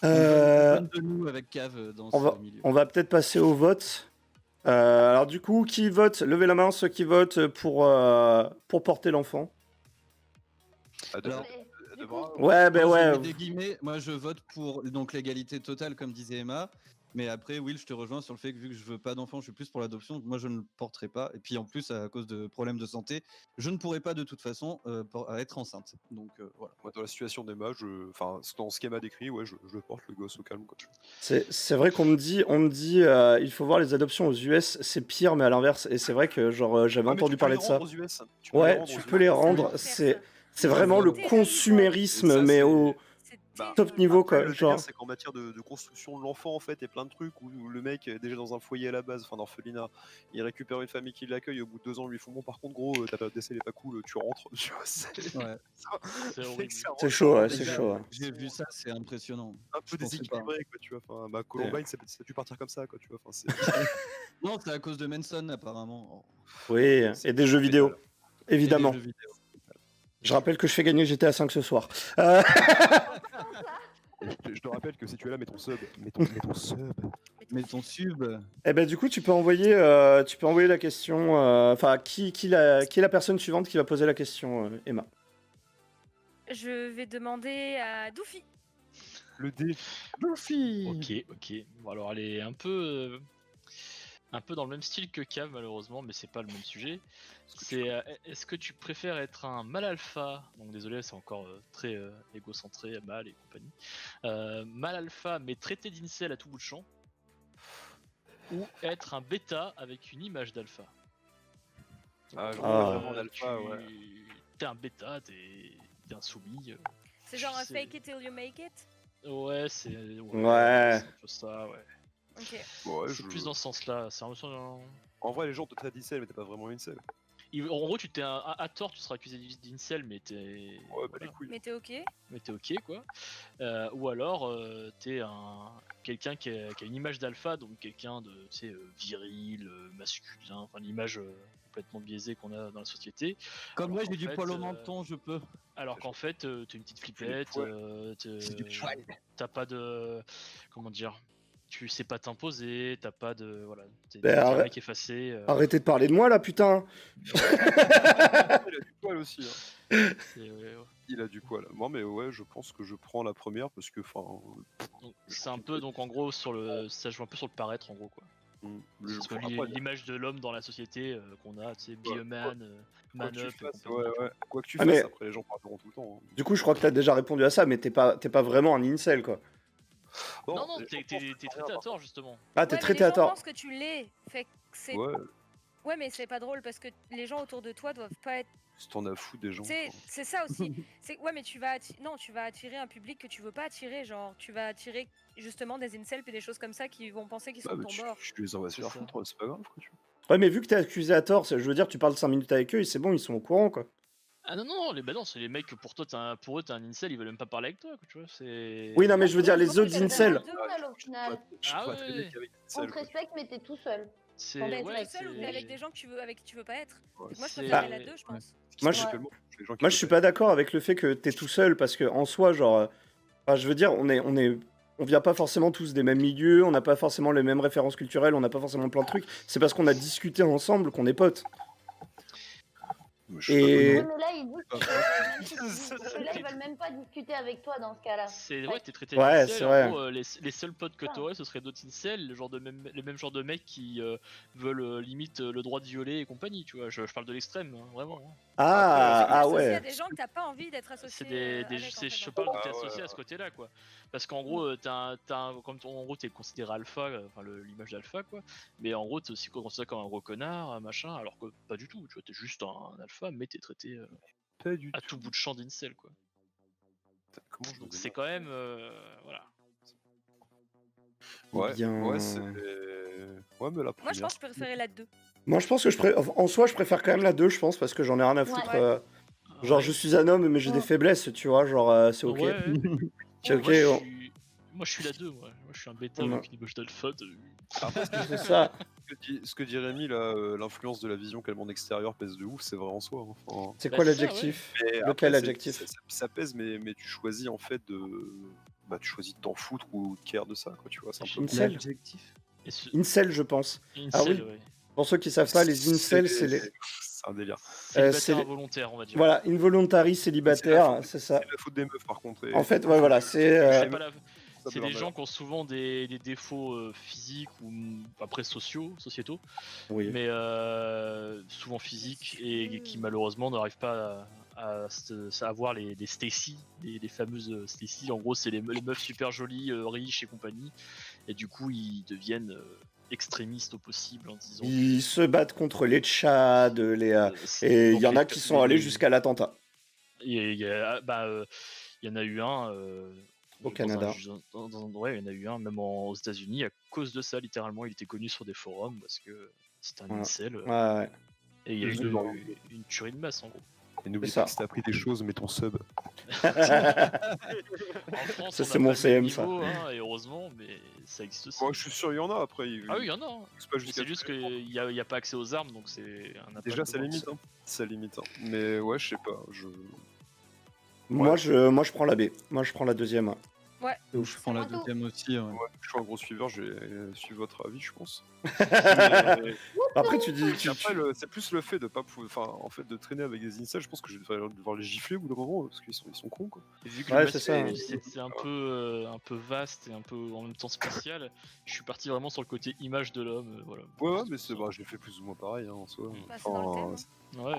Euh, On donne de nous avec Cave dans on ce va, milieu. on va peut-être passer au vote. Alors du coup, qui vote? Levez la main ceux qui votent pour porter l'enfant. À deux. Alors, Mais, deux du bras. coup, Ouais, ben Moi, je ouais. mets des guillemets. Moi, je vote pour donc l'égalité totale, comme disait Emma. Mais après, Will, je te rejoins sur le fait que vu que je veux pas d'enfant, je suis plus pour l'adoption. Moi, je ne le porterai pas. Et puis en plus, à cause de problèmes de santé, je ne pourrais pas de toute façon être enceinte. Donc voilà. Moi, dans la situation d'Emma, enfin, dans ce qu'Emma décrit, ouais, je le porte le gosse au calme. Quoi. C'est vrai qu'on me dit, il faut voir les adoptions aux US, c'est pire, mais à l'inverse. Et c'est vrai que genre j'avais Ah, mais entendu tu peux parler les de ça. rendre aux US. Tu peux les Ouais, rendre tu aux peux US. les C'est rendre. l'enfer, C'est ça. c'est vraiment le terrible. consumérisme, Et ça, mais c'est- au C'est Bah, top terrible. niveau Après, quoi. le Genre, délire, c'est qu'en matière de construction de l'enfant, en fait, il y a plein de trucs où le mec est déjà dans un foyer à la base, enfin d'orphelinat, il récupère une famille qui l'accueille, au bout de 2 ans, ils lui font bon, par contre, gros, ta période d'essai elle est pas cool, tu rentres. Tu vois, Ouais. C'est horrible. c'est chaud, ouais, Les c'est gars, chaud. Ouais. J'ai vu ça, c'est impressionnant. un peu Je pensais pas. déséquilibré, quoi, tu vois. Enfin, bah, Columbine, ça a dû partir comme ça, quoi, tu vois. Enfin, c'est Non, c'est à cause de Manson apparemment. Oui, et des jeux vidéo, pétale. Et des évidemment. jeux vidéo. Je rappelle que je fais gagner GTA 5 ce soir. Et je te rappelle que si tu es là, mets ton sub. Mets ton sub. Mais ton sub, Eh ben du coup, tu peux envoyer la question. Enfin, qui est la personne suivante qui va poser la question, Emma? Je vais demander à Doofy. Le dé. Ok. Bon, alors elle est un peu dans le même style que Cave malheureusement, mais c'est pas le même sujet. C'est est-ce que tu préfères être un mâle alpha, donc désolé c'est encore très égocentré, mâle et compagnie, mâle alpha mais traité d'incel à tout bout de champ, ou être un bêta avec une image d'alpha? Ah, genre, Ah. vraiment l'alpha, ouais. T'es un bêta, t'es un soumis. C'est genre un C'est- fake it till you make it. Ouais. Ouais, c'est un peu ça, ouais. Ok. Ouais, C'est plus dans ce sens-là. C'est un peu dans- En vrai, les gens te traitent d'incel, mais t'es pas vraiment incel. En gros, à tort, tu seras accusé d'incel, mais t'es. Ouais, bah voilà. les couilles. Mais t'es ok. Mais t'es ok, quoi. Ou alors, t'es quelqu'un qui a une image d'alpha, donc quelqu'un de viril, masculin, enfin l'image complètement biaisée qu'on a dans la société. comme Alors moi qu'en j'ai du fait, poil au menton, je peux. Alors qu'en fait, t'es une petite flippette, C'est du poil. t'as pas de. Comment dire? Tu sais pas t'imposer, t'as pas de. Voilà, t'es Ben, un arrête. mec effacé. Arrêtez de parler de moi là, putain. Il a du poil aussi. Hein. Ouais. Il a du poil. Moi, mais ouais, je pense que je prends la première parce que, enfin, Donc, c'est un peu, donc en gros, ça joue un peu sur le paraître, en gros, quoi. je Parce que prends après, l'image de l'homme dans la société qu'on a, tu sais, be a man, quoi man que tu up. et fasses, compagnie, tu vois. quoi que tu Ah, fasses, mais- après les gens parleront tout le temps. Hein. Du coup, je crois que t'as déjà répondu à ça, mais t'es pas vraiment un incel quoi. Bon, Non, les t'es gens pensent que traité rien, à par tort, justement. Ah, t'es Ouais, mais traité les à gens tort. pensent que tu l'es. Fait que c'est. Ouais, Ouais, mais c'est pas drôle parce que les gens autour de toi doivent pas être. si t'en as foutu des gens. C'est ça aussi. Ouais, mais tu vas attirer un public que tu veux pas attirer. Genre, tu vas attirer justement des incels et des choses comme ça qui vont penser qu'ils sont Bah, de mais ton bord. tu les envoies se C'est faire ça. foutre, c'est pas grave, quoi, tu vois. Ouais, mais vu que t'es accusé à tort, je veux dire, tu parles 5 minutes avec eux et c'est bon, ils sont au courant quoi. Ah non, c'est les mecs que pour eux t'es un incel, ils veulent même pas parler avec toi, quoi, tu vois. C'est. Oui, non, mais je veux dire, les Je pense autres que t'es incels. vraiment tout seul au final. Je Ah pourrais très ouais. bien qu'avec une On selle, te quoi. respecte, mais t'es tout seul. C'est. T'es Ouais, tout seul ou t'es avec des gens avec qui tu veux pas être. Ouais. Moi, je C'est- préférais la 2, je pense. Ce Moi, qui se je- passe actuellement, les gens qui Moi, je veulent suis pas pas d'accord avec le fait que t'es tout seul parce que en soi, genre, enfin, je veux dire, on vient pas forcément tous des mêmes milieux, on n'a pas forcément les mêmes références culturelles, on n'a pas forcément plein de trucs. C'est parce qu'on a discuté ensemble qu'on est potes. Je suis Et- Oui, mais là, ils disent que là, ils veulent même pas discuter avec toi dans ce cas-là. Ouais, t'es traité Ouais, d'incel. c'est En vrai. gros, les seuls potes que t'aurais, ce seraient d'autres incels, les mêmes genres de mecs qui veulent limite le droit de violer et compagnie, tu vois. Je parle de l'extrême, hein, vraiment. Hein. Ah, Après, ah Associé à ouais. des gens que t'as pas envie d'être associé C'est des avec, en fait, je dans parle ton de Ah t'es ouais, associé à ce côté-là, quoi. Parce qu'en gros, en gros, t'es considéré alpha, enfin l'image d'alpha, quoi. Mais en gros, t'es aussi considéré comme un gros connard, machin, alors que pas du tout. Tu vois, t'es juste un alpha, mais t'es traité pas du à tout. tout bout de champ d'incel, quoi. Comment je Donc vous c'est ai- quand même, voilà. Ouais, Bien. ouais, c'est. Ouais, mais la Moi, je première. pense que je préférais la 2. Moi, je pense que en soi, je préfère quand même la 2, je pense, parce que j'en ai rien à foutre. Ouais. Genre, Ouais. je suis un homme, mais j'ai des faiblesses, tu vois, genre, c'est ok. Ouais. C'est ok. Moi, je suis la 2, moi. Moi, je suis un bêta Ouais. avec une image d'alpha. Après, C'est ça. ce que dit Rémi, là, l'influence de la vision quel monde extérieur pèse de ouf, c'est vrai en soi. Hein. Enfin, C'est Bah, quoi c'est ça, l'adjectif mais Lequel après, adjectif ça pèse, mais tu choisis en fait de. Bah, tu choisis de t'en foutre ou de care de ça, quoi, tu vois. C'est un peu. Incel L'adjectif. Et ce... Incel, je pense. Incel, Ah oui. ouais. Pour ceux qui savent pas, les incels, c'est les. C'est un délire. Célibataire c'est les- involontaire, on va dire. Voilà, involuntary célibataire, c'est ça. C'est la faute des meufs, par contre. En fait, ouais, voilà, c'est. C'est pas la... c'est des gens qui ont souvent des défauts physiques ou après sociétaux, Oui. mais souvent physiques et qui malheureusement n'arrivent pas à avoir les Stacy, les fameuses Stacy. En gros, c'est les meufs super jolies, riches et compagnie, et du coup, ils deviennent extrémistes au possible en disant. Ils se battent contre les Tchad, et il y en a qui sont allés jusqu'à l'attentat. Il y en a eu un Au Canada. Ouais, il y en a eu un même aux États-Unis à cause de ça, littéralement. Il était connu sur des forums parce que c'était un incel. Ouais. Et il y a eu une tuerie de masse en gros. Et n'oublie C'est ça. pas que si t'as appris des choses, mets ton sub. En France, Ça, on c'est a mon pas le CM, même ça. niveau, hein, et heureusement, mais ça existe aussi. Moi, je suis sûr, il y en a après. Ah oui, il y en a. Hein. C'est pas Mais jusqu'à c'est juste qu'il n'y a pas accès aux armes, donc c'est un impact Déjà, ça de limite. Hein. Ça limite. Hein. Mais ouais, je sais pas. Moi, je prends la B. Moi, je prends la deuxième. Ouais. Donc, je prends la moi tout. deuxième aussi. Ouais. Ouais, je suis un gros suiveur, je vais suivre votre avis, je pense. Après, tu dis. Après, c'est plus le fait de pas en fait, de traîner avec des incels, je pense que je vais devoir les gifler au bout d'un moment, parce qu'ils sont cons, quoi. Et vu que Ouais, le c'est ça. c'est un peu vaste et un peu en même temps spécial, je suis parti vraiment sur le côté image de l'homme. Voilà. Ouais, mais j'ai fait plus ou moins pareil, hein, en soi. Bah, c'est dans le thème. Ouais.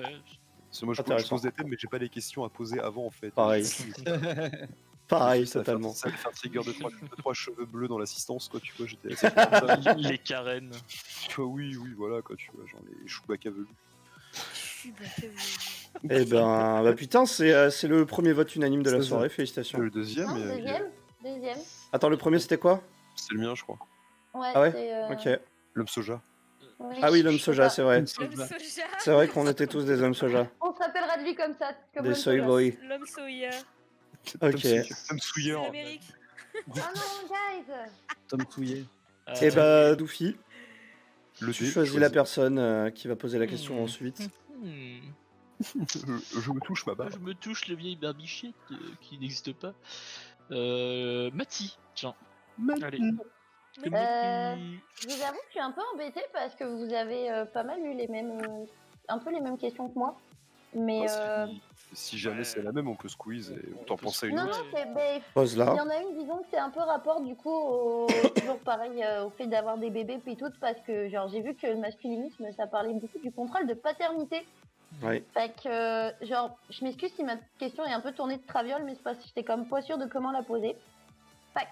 Parce que moi, je Intéressant. pose des thèmes, mais j'ai pas les questions à poser avant, en fait. Pareil. Pareil, totalement. Ça va faire trigger de trois cheveux bleus dans l'assistance, quoi, tu vois, j'étais assez fier de ça. Les Karen. Oui, voilà, quoi, tu vois, genre les Chewbacca velus. Eh ben, bah putain, c'est le premier vote unanime de la Ça, soirée, félicitations. Le deuxième, Non, et- deuxième. Attends, le premier c'était quoi? c'est le mien, je crois. Ouais, Ah ouais c'est, Ok. L'homme soja. oui, Ah oui, l'homme soja, c'est vrai. L'homme soja. C'est vrai qu'on était tous des hommes soja. On se rappellera de lui comme ça. Comme Des l'homme soy soja. boys. L'homme soya. Ok. Tom C'est Sawyer. l'Amérique. Oh non, guys. Tom Touillet. Eh bah, Doufy, Le tu dé, choisis la personne qui va poser la question ensuite. Je me touche ma barre. Je me touche le vieil barbichette qui n'existe pas. Mati, tiens. Allez. Je vous avoue que je suis un peu embêtée parce que vous avez pas mal eu un peu les mêmes questions que moi. Mais Si jamais c'est la même, on peut squeeze et on t'en pense à une non, autre. non, il Pose y là. en a une, disons que c'est un peu rapport du coup toujours pareil au fait d'avoir des bébés puis tout, parce que genre j'ai vu que le masculinisme ça parlait beaucoup du contrôle de paternité. Oui. Fait que genre je m'excuse si ma question est un peu tournée de traviole, mais c'est parce que j'étais comme pas sûre de comment la poser. Fait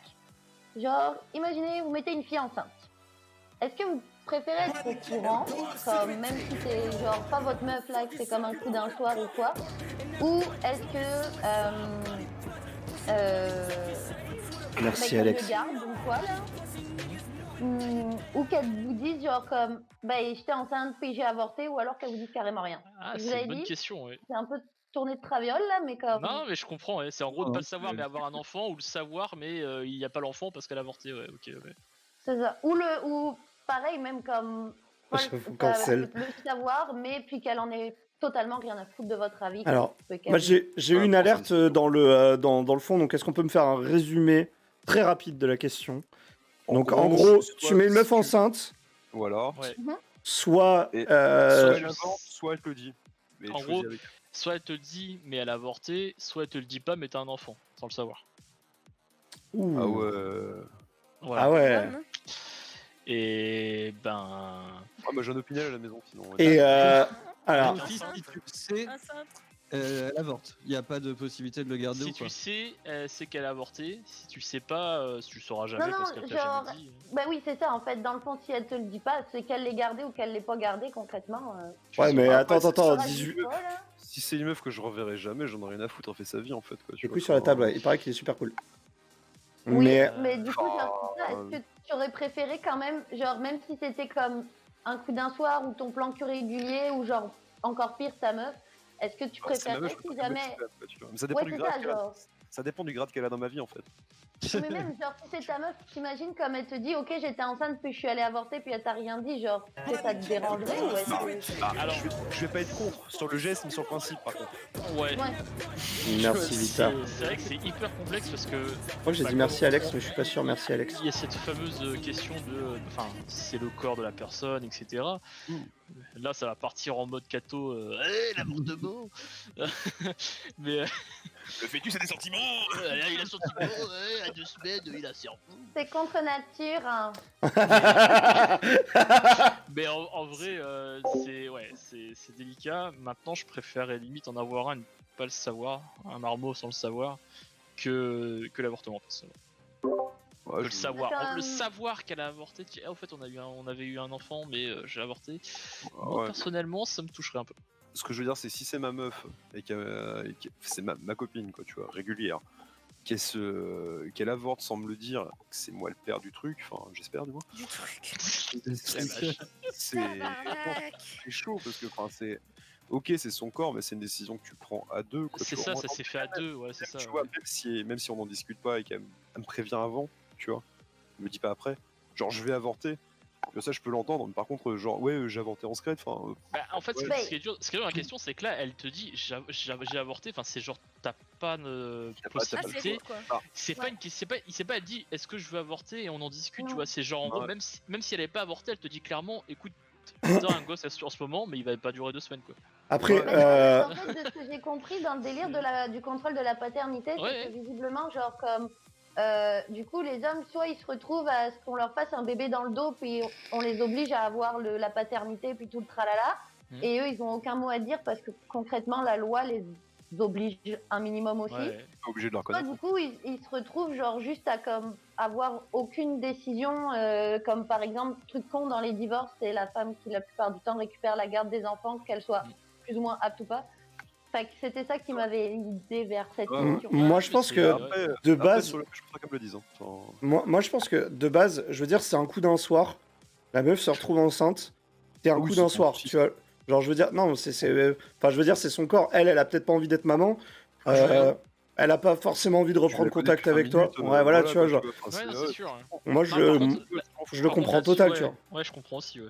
que, genre imaginez vous mettez une fille enceinte. Est-ce que vous préférez être au courant, comme même si c'est genre pas votre meuf là, que c'est comme un coup d'un soir ou quoi, ou est-ce que Merci qu'elle Alex. le garde ou quoi là, ou qu'elle vous dise genre comme j'étais enceinte puis j'ai avorté, ou alors qu'elle vous dise carrément rien. Ah, Vous c'est avez une bonne dit question, ouais. C'est un peu tourné de traviole là, mais comme Non, mais je comprends, ouais. C'est en gros de pas le savoir mais avoir un enfant, ou le savoir mais il n'y a pas l'enfant parce qu'elle a avorté, ouais, ok, ouais. c'est ça. Ou pareil même comme J'avoue, cancel. le savoir, mais puis qu'elle en ait totalement rien à foutre de votre avis. Alors, qu'elle- moi j'ai eu une alerte dans le fond, donc est-ce qu'on peut me faire un résumé très rapide de la question? Donc en gros, tu mets une meuf enceinte, Voilà. Ouais. soit... Et soit elle invente, soit elle te le dit. Mais En choisis gros, avec- soit elle te le dit mais elle a avorté, soit elle te le dit pas mais t'as un enfant, sans le savoir. Ouh. Ah ouais. Voilà. Ah ouais. Et ben... Ah bah j'ai un opinion à la maison sinon. Et alors, D'office, si tu le sais, Enceinte. elle avorte. Il n'y a pas de possibilité de le garder Si ou tu quoi. sais, c'est qu'elle a avorté. Si tu sais pas, tu le sauras jamais Non, parce qu'elle t'a genre- jamais dit. Bah oui, c'est ça en fait. Dans le fond, si elle te le dit pas, c'est qu'elle l'ait gardé ou qu'elle l'ait pas gardé concrètement. ouais, mais pas, attends, c'est attends, ça 18... dit pas, là. Si c'est une meuf que je reverrai jamais, j'en ai rien à foutre, elle fait sa vie en fait. Quoi, tu Les vois, couilles sur la enfin, table, ouais. Il paraît qu'il est super cool. Oui, Mais mais du coup, genre, c'est ça, est-ce que tu aurais préféré quand même, genre, même si c'était comme un coup d'un soir ou ton plan cul régulier ou genre encore pire ta meuf, est-ce que tu c'est ma préférerais meuf, je si peux pas jamais. me faire, quoi, tu vois. Mais ça dépend Ouais, du c'est grade ça, qu'elle a. genre. Ça dépend du grade qu'elle a dans ma vie en fait. Mais même, genre, si c'est ta meuf, t'imagines comme elle te dit, ok, j'étais enceinte, puis je suis allée avorter, puis elle t'a rien dit, genre, que ça te dérangerait ou est-ce que. Alors, Je vais pas être contre sur le geste, mais sur le principe par contre. ouais. Ouais. merci Vita. C'est vrai que c'est hyper complexe parce que Je crois que j'ai dit merci Alex, mais je suis pas sûr. Merci Alex. il y a cette fameuse question de, enfin, c'est le corps de la personne, etc. Là, ça va partir en mode cato, l'avortement. Mais Le fœtus a des sentiments. Il a senti à 2 semaines, il a cerveau. C'est contre nature. Hein. Mais en vrai, c'est délicat. Maintenant, je préférerais limite en avoir un, et ne pas le savoir, un marmot sans le savoir, que l'avortement. Ouais, Le savoir, Le savoir qu'elle a avorté. En fait, on avait eu un enfant, mais j'ai avorté. Moi, ouais. personnellement, ça me toucherait un peu. Ce que je veux dire, c'est si c'est ma meuf et c'est ma copine, quoi, tu vois, régulière, qu'elle avorte sans me le dire, que c'est moi le père du truc, enfin, j'espère du moins. Du truc. C'est chaud parce que, enfin, c'est. Ok, c'est son corps, mais c'est une décision que tu prends à deux. Quoi, C'est tu ça, vois. ça s'est fait à deux, ouais, c'est ça. Tu vois, même si on n'en discute pas et qu'elle me prévient avant, tu vois, elle me dit pas après, genre je vais avorter, ça je peux l'entendre, mais par contre, genre ouais, j'ai avorté en secret, enfin. Bah, en fait, Ouais. ce qui est dur dans la question, c'est que là, elle te dit j'ai avorté, enfin, c'est genre t'as pas de T'as pas- t'as pas le possibilité. choix, quoi. C'est pas une question, il s'est pas dit est-ce que je veux avorter et on en discute, tu Non. vois. C'est genre en gros, Ouais. même si elle avait pas avorté, elle te dit clairement écoute, t'as un gosse en ce moment, mais il va pas durer 2 semaines quoi. Après, Ouais. Bah, en fait, de ce que j'ai compris dans le délire du contrôle de la paternité, Ouais. c'est que visiblement, genre comme du coup, les hommes, soit ils se retrouvent à ce qu'on leur fasse un bébé dans le dos, puis on les oblige à avoir la paternité, puis tout le tralala, et eux, ils ont aucun mot à dire parce que concrètement, la loi les oblige un minimum aussi. Ouais. Pas obligé de la Soit reconnaître. du coup, ils se retrouvent genre juste à comme avoir aucune décision, comme par exemple, truc con dans les divorces, c'est la femme qui la plupart du temps récupère la garde des enfants, qu'elle soit plus ou moins apte ou pas. Fait que c'était ça qui m'avait guidé vers cette Ouais, question. moi je pense que Après, de après, base, sur le- je préfère qu'elle me le dise. Hein. Enfin, moi je pense que de base, je veux dire, c'est un coup d'un soir. La meuf se retrouve enceinte. C'est un Ah oui, coup c'est d'un son soir, fils. tu vois. Genre, je veux dire, non, enfin, je veux dire, c'est son corps. Elle a peut-être pas envie d'être maman. Elle a pas forcément envie de tu reprendre la connais contact depuis avec 5 toi. minutes, Ouais, voilà, tu vois, quoi, genre. enfin, Ouais, non, c'est- c'est sûr. Moi, Non, par contre, je le par comprends contre, total, là-dessus, tu vois. Ouais, je comprends aussi, ouais.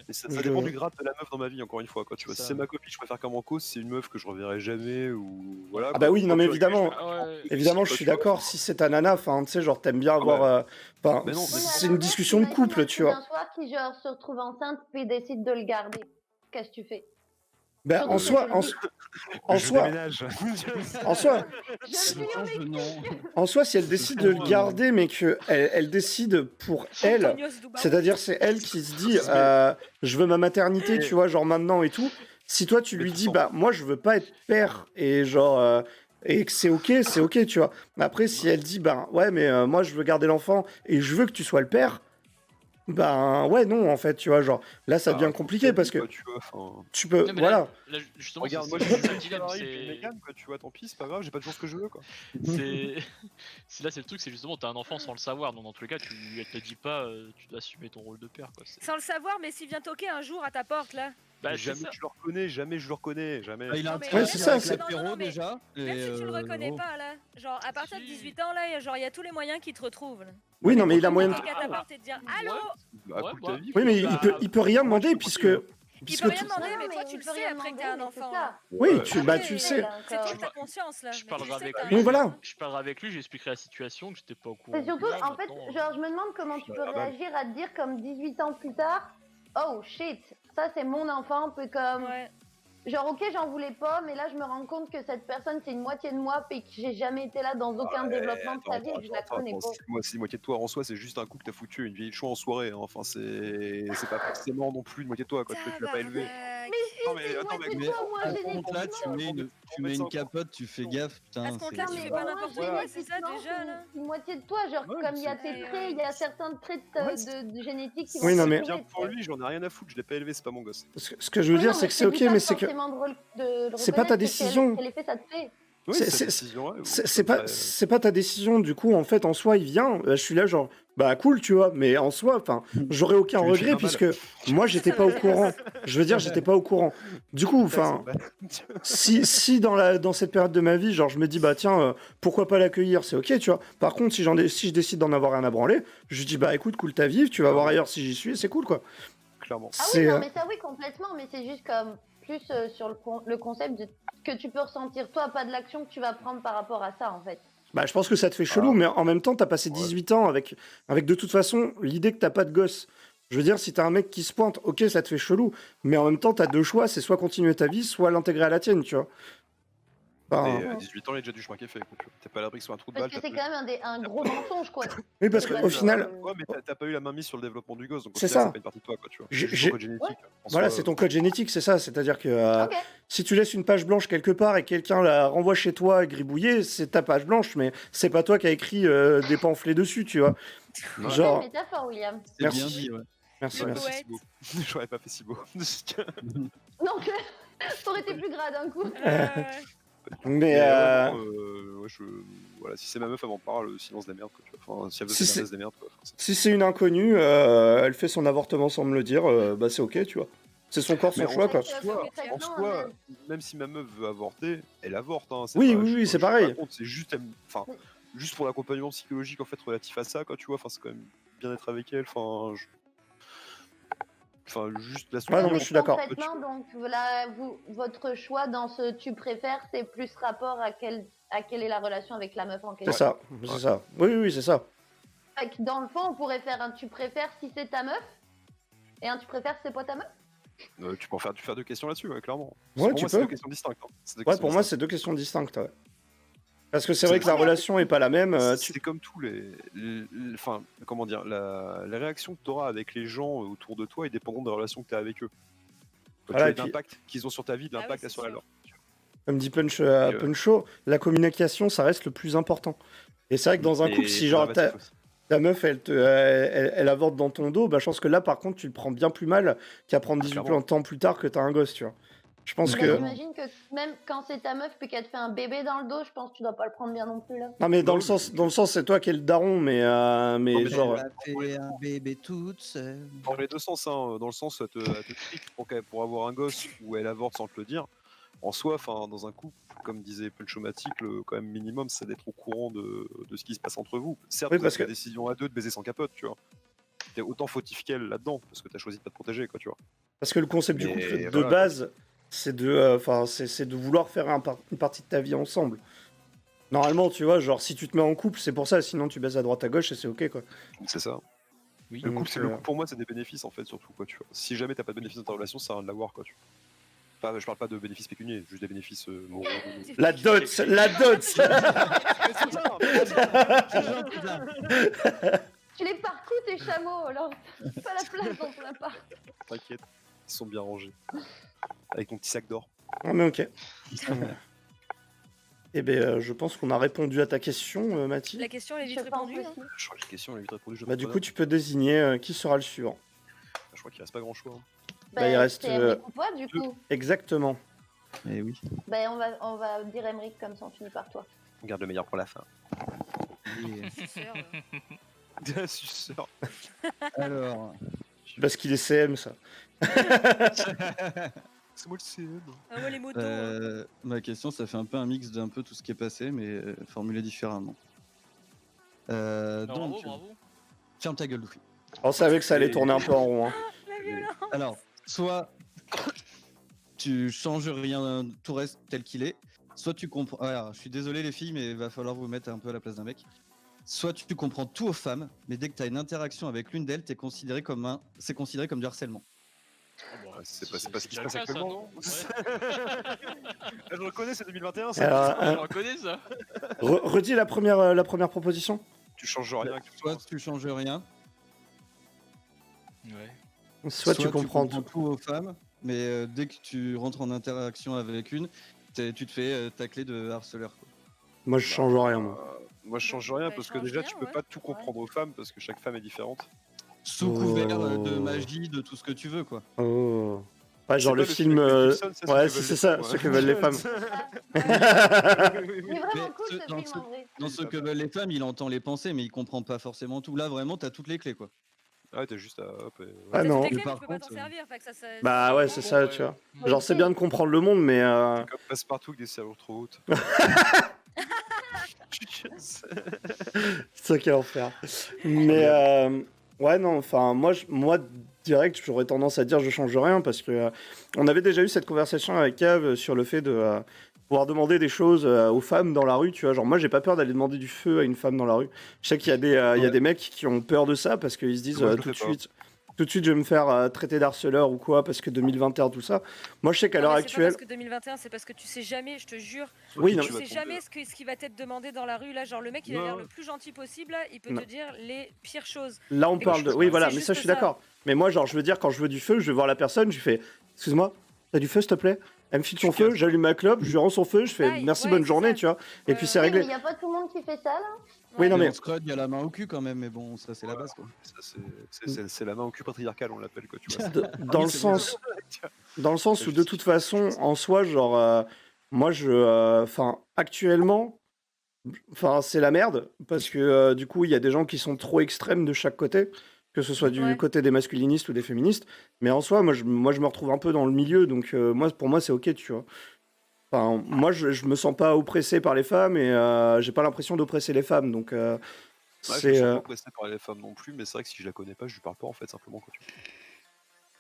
Et ça Je- dépend du grade de la meuf dans ma vie, encore une fois. Quoi, tu vois. C'est Si ça. c'est ma copine, je préfère qu'elle m'en cause. Si c'est une meuf que je reverrai jamais ou voilà. Ah quoi. bah oui, non, Quand mais tu rigoles, évidemment. Ah ouais. Évidemment, je Toi, suis tu vois, d'accord. Si c'est ta nana, enfin, tu sais, genre, t'aimes bien avoir. Enfin, Mais non, Oui, mais à c'est une l'inverse, discussion de imagine couple, un tu coup vois. d'un soir qui genre se retrouve enceinte puis décide de le garder. Qu'est-ce que tu fais? Ben, Surtout en que soi, je le dis. en soi, déménage. en soi, Je suis en soi, si elle décide de le garder, mais que elle décide pour elle, Antonio Zdubaou. c'est-à-dire c'est elle qui se dit, je veux ma maternité, tu vois, genre maintenant et tout. Si toi tu Mais lui tout dis, sens. bah moi je veux pas être père et genre et que c'est ok, tu vois. Mais après, si elle dit, bah ouais, mais moi je veux garder l'enfant et je veux que tu sois le père, ben ouais, non, en fait, tu vois, genre là ça devient compliqué parce que Quoi, tu vois, enfin, tu peux, Non, mais voilà. là, justement, regarde, c'est moi c'est je ça suis le dilemme, Ferrari, c'est- Mégane, quoi, tu vois, tant pis, c'est pas grave, j'ai pas toujours ce que je veux, quoi. c'est là, c'est le truc, c'est justement t'as un enfant sans le savoir, donc dans tous les cas, elle te dit pas, tu dois assumer ton rôle de père, quoi. Sans le savoir, mais s'il vient toquer un jour à ta porte là. Bah, c'est Jamais ça. je le reconnais, jamais je le reconnais, jamais. Ah, il a Non, un mais truc Ouais, c'est ça, avec c'est- l'apéro Non, mais déjà. Même si tu le reconnais oh. pas là, genre à partir de Si. 18 ans là, genre il y a tous les moyens qui te retrouvent. Là. Oui, non, mais il a Pour moyen de... toquer à ta porte et te dire allô. Bah, Ouais, cool bah. ta vie. Oui, mais Bah, il peut rien moi, je demander peux puisque... continuer. Il peut rien tout- demander, Non, mais toi il tu le peut sais rien après que demander, t'as un mais c'est enfant. ça. là. Oui, Ouais, bah Après, tu le sais. C'est toi ta conscience là. Je mais parlerai tu sais avec que t'as lui. Oui, un voilà. enfant. Je parlerai avec lui, j'expliquerai la situation, que j'étais pas au courant. C'est surtout, Là, en fait, maintenant, genre, je me demande comment tu peux Ah bah. réagir à te dire comme 18 ans plus tard, oh shit, ça c'est mon enfant, un peu comme, Ouais. genre ok j'en voulais pas, mais là je me rends compte que cette personne c'est une moitié de moi, puis que j'ai jamais été là dans aucun développement de sa vie, et que je la connais pas. C'est moitié de toi en soi, c'est juste un coup que t'as foutu une vieille chou en soirée. Hein. Enfin, c'est pas forcément non plus une moitié de toi, quoi. Tu l'as pas élevé. Tabarnak. Non, mais C'est une attends, moitié mais de toi, moi, Par génétiquement. contre, là, tu mets une capote, tu fais gaffe, À putain. ce compte-là, c'est- tu fais Pour pas moi, n'importe Voilà. quoi, c'est ça génétiquement, déjà là. c'est une moitié de toi, genre Ouais, comme mais il y a c'est- tes traits, il y a certains traits Ouais, de génétique qui Oui, vont non, se mais- retrouver, Bien pour lui, j'en ai rien à foutre, je l'ai pas élevé, c'est pas mon gosse. Ce que je veux Oui, dire, non, c'est que c'est ok, dis pas mais c'est que... forcément de le c'est pas ta reconnaître, décision. Quel effet ça te fait? Oui, C'est- c'est c'est- sa décision, ouais, C'est pas ta décision, du coup, en fait, en soi, il vient, je suis là, genre, bah cool, tu vois, mais en soi, enfin, j'aurais aucun Tu lui fais regret, pas mal. puisque moi, j'étais pas au courant. Je veux dire, j'étais pas au courant. Du coup, enfin, si dans cette période de ma vie, genre, je me dis, bah tiens, pourquoi pas l'accueillir, c'est ok, tu vois. Par contre, si je décide d'en avoir rien à branler, je dis, bah écoute, cool ta vie, tu vas voir ailleurs si j'y suis, c'est cool, quoi. Clairement. Ah oui, C'est, non, mais ça oui, complètement, mais c'est juste comme plus sur le concept de que tu peux ressentir toi, pas de l'action que tu vas prendre par rapport à ça, en fait. Bah, je pense que ça te fait chelou, Ah. mais en même temps, t'as passé Ouais. 18 ans avec de toute façon l'idée que t'as pas de gosse. Je veux dire, si t'as un mec qui se pointe, ok, ça te fait chelou, mais en même temps, t'as deux choix, c'est soit continuer ta vie, soit l'intégrer à la tienne, tu vois. Enfin, Et à 18 ans, il y a déjà du chemin qui est fait. Quoi, tu vois. T'es pas à l'abri que ce soit un trou de Parce balle. que c'est quand même un gros mensonge, quoi. oui, parce C'est pas qu'au genre, final, Ouais, mais t'as pas eu la main mise sur le développement du gosse, donc au C'est final, ça. c'est pas une partie de toi, quoi, tu vois. J'ai- C'est juste j'ai- ton code génétique. En voilà, soi, c'est ton code génétique, c'est ça. C'est-à-dire que Ok. si tu laisses une page blanche quelque part et quelqu'un la renvoie chez toi gribouillée, c'est ta page blanche, mais c'est pas toi qui as écrit des pamphlets dessus, tu vois. Ouais. Genre, Belle métaphore, William. C'est Merci. bien dit, ouais. merci, Le J'aurais merci. pas fait si beau. J'aurais pas fait si beau. Donc, ça aurait été plus gras d'un coup. Mais Mais ouais, non, voilà, si c'est ma meuf, elle m'en parle, sinon c'est des merdes, quoi, tu vois. Enfin, si elle veut Si se c'est- faire des merdes, quoi. Enfin, si c'est une inconnue, elle fait son avortement sans me le dire, bah c'est ok, tu vois. C'est son corps, son Mais choix, quoi. en soi, même si ma meuf veut avorter, elle avorte. Hein, Oui, pas- oui, je- oui, je c'est suis pas pareil. contre, c'est juste, enfin, juste pour l'accompagnement psychologique en fait relatif à ça, quoi, tu vois. Enfin, c'est quand même bien être avec elle. Enfin, juste la Ouais, non, seconde. mais je suis d'accord. Concrètement, donc, voilà, votre choix dans ce tu préfères, c'est plus rapport à quelle est la relation avec la meuf en C'est question. ça, c'est ça. Oui, oui, oui, c'est ça. Fait que dans le fond, on pourrait faire un tu préfères si c'est ta meuf et un tu préfères si c'est pas ta meuf. Tu peux faire deux questions là-dessus, ouais, clairement. Ouais, pour tu moi, c'est peux. deux questions distinctes. Hein. C'est deux Ouais, questions pour moi, distinctes. c'est deux questions distinctes, ouais. Parce que c'est vrai que la Ok. relation est pas la même. C'est comme tous enfin, comment dire, les réactions que tu auras avec les gens autour de toi, ils dépendront des relations que tu as avec eux. Voilà, Tu et vois, puis- l'impact qu'ils ont sur ta vie, de Ah oui, l'impact c'est sur la sûr. leur. Comme dit euh, Puncho, la communication, ça reste le plus important. Et c'est vrai que dans un couple, si genre ta meuf, elle avorte dans ton dos, bah je pense que là, par contre, tu le prends bien plus mal qu'à prendre 18 clairement. ans plus tard que t'as un gosse, tu vois. Je pense Bah, que... j'imagine que même quand c'est ta meuf puis qu'elle te fait un bébé dans le dos, je pense que tu dois pas le prendre bien non plus là. Non, mais dans Non, le sens, c'est toi qui es le daron, mais mais genre... Elle a fait un bébé toute seule. Dans les deux sens, hein, dans le sens, elle te trique pour avoir un gosse ou elle avorte sans te le dire. En soi, dans un couple, comme disait Punchomatic, le quand même minimum, c'est d'être au courant de ce qui se passe entre vous. Certes, Oui, vous parce avez la que- décision à deux de baiser sans capote, tu vois. T'es autant fautif qu'elle là-dedans, parce que t'as choisi de pas te protéger, quoi, tu vois. Parce que le concept du Mais couple, de voilà, base, c'est de vouloir faire une partie de ta vie ensemble. Normalement, tu vois, genre, si tu te mets en couple, c'est pour ça, sinon tu baises à droite à gauche et c'est ok, quoi. C'est ça. Oui. Le Donc, couple, pour moi, c'est des bénéfices, en fait, surtout, quoi, tu vois. Si jamais t'as pas de bénéfices dans ta relation, ça sert à rien de l'avoir, quoi, tu vois. Enfin, je parle pas de bénéfices pécuniaires, juste des bénéfices moraux. La dot. Tu les parcours tes chameaux, alors pas la place dans ton appart. T'inquiète, ils sont bien rangés. Avec ton petit sac d'or. Ah, mais ok. Eh ben, je pense qu'on a répondu à ta question, Mathis. La question elle est vite Je pense répondue. hein. aussi. Je crois que la question, elle est vite répondue. je Bah, du crois coup, tu peux désigner qui sera le suivant. Je crois qu'il reste pas grand choix. Hein. Bah, il reste, C'est Emmerich ou toi du coup. Exactement. Eh oui. Bah on va dire Emmerich comme ça on finit par toi. On garde le meilleur pour la fin. Suceur, Suceur. Alors, Parce qu'il est CM, ça. C'est moi le CM. Ah ouais, les motos. ma question, ça fait un peu un mix d'un peu tout ce qui est passé, mais formulé différemment. Bravo, Donc, bravo. ferme ta gueule, Louis. On savait que ça allait tourner un peu en rond. Hein. Alors, soit tu changes rien, tout reste tel qu'il est, soit tu comprends. Alors, je suis désolé les filles, mais il va falloir vous mettre un peu à la place d'un mec. Soit tu comprends tout aux femmes, mais dès que tu as une interaction avec l'une d'elles, c'est considéré comme du harcèlement. C'est pas ce qui se déjà passe le cas, ça, actuellement. non Ouais. Je reconnais, c'est 2021. Alors, Je reconnais ça. redis la première proposition. Tu changes rien. Soit tu changes rien, Ouais. Soit tu comprends tout. tout aux femmes, mais dès que tu rentres en interaction avec une, tu te fais tacler de harceleur. Quoi. Moi, je change rien, moi. Moi, je change rien Bah, parce que change déjà, rien, tu peux ouais. pas tout comprendre aux femmes parce que chaque femme est différente. Sous couvert de Oh. magie, de tout ce que tu veux, quoi. Oh. Ouais, genre C'est le pas film. avec Mel Gibson, c'est Ouais, ce que c'est veulent ça, les ce femmes, que veulent les femmes. Il est Mais vraiment cool ce- ce dans film ce- en vrai. Dans ce que veulent les femmes, il entend les pensées, mais il comprend pas forcément tout. Là, vraiment, t'as toutes les clés, quoi. Ouais, t'es juste à. Hop, et... Ah T'as non. toutes les Mais clés, mais par tu peux pas contre, t'en servir. Fait que ça Bah ouais, c'est ça, Ouais. tu vois. Genre, c'est bien de comprendre le monde, mais. Comme passe-partout avec des serrures trop hautes. C'est ça qu'il y a à en faire. Mais ouais, non, enfin, moi, direct, j'aurais tendance à dire je change rien parce que on avait déjà eu cette conversation avec Kev sur le fait de pouvoir demander des choses aux femmes dans la rue, tu vois. Genre, moi, j'ai pas peur d'aller demander du feu à une femme dans la rue. Je sais qu'il y a des, il y a des mecs qui ont peur de ça parce qu'ils se disent Moi, je le tout de fais pas. suite. tout de suite je vais me faire traiter d'harceleur ou quoi parce que 2021 tout ça. Moi je sais qu'à Non, l'heure mais c'est pas actuelle, parce que 2021, c'est parce que tu sais jamais, je te jure, oui, Ok, non, tu tu vas sais tomber, jamais ce qui va t'être demandé dans la rue. Là, genre le mec, il a Ouais, l'air ouais. le plus gentil possible, là, il peut Non. te dire les pires choses. Là on Et parle de, je oui pense que voilà, c'est mais ça je juste suis ça. d'accord. Mais moi genre je veux dire quand je veux du feu, je vais voir la personne, je lui fais, excuse-moi, t'as du feu s'il te plaît? Elle me file son Je feu, casse. j'allume ma clope, je lui rends son feu, je fais Pareil, merci ouais, bonne c'est journée, ça. tu vois. Et Ouais, puis ouais, c'est ouais. Oui, mais réglé. il n'y a pas tout le monde qui fait ça, là. Oui Ouais. non Mais mais en scrod, il y a la main au cul quand même, mais bon, ça c'est la base quoi. Ça, c'est la main au cul patriarcale, on l'appelle, quoi, tu vois. dans Oui, le c'est vrai. sens, dans le sens Ça où de toute justifie pas les façon choses. en soi genre moi je, enfin actuellement. Enfin, c'est la merde, parce que du coup, il y a des gens qui sont trop extrêmes de chaque côté, que ce soit du Ouais. côté des masculinistes ou des féministes. Mais en soi, moi, je me retrouve un peu dans le milieu, donc pour moi, c'est ok, tu vois. Enfin, moi, je me sens pas oppressé par les femmes et j'ai pas l'impression d'oppresser les femmes, donc Ouais, je me c'est. sens pas oppressé par les femmes non plus, mais c'est vrai que si je la connais pas, je lui parle pas en fait, simplement, quoi, tu vois.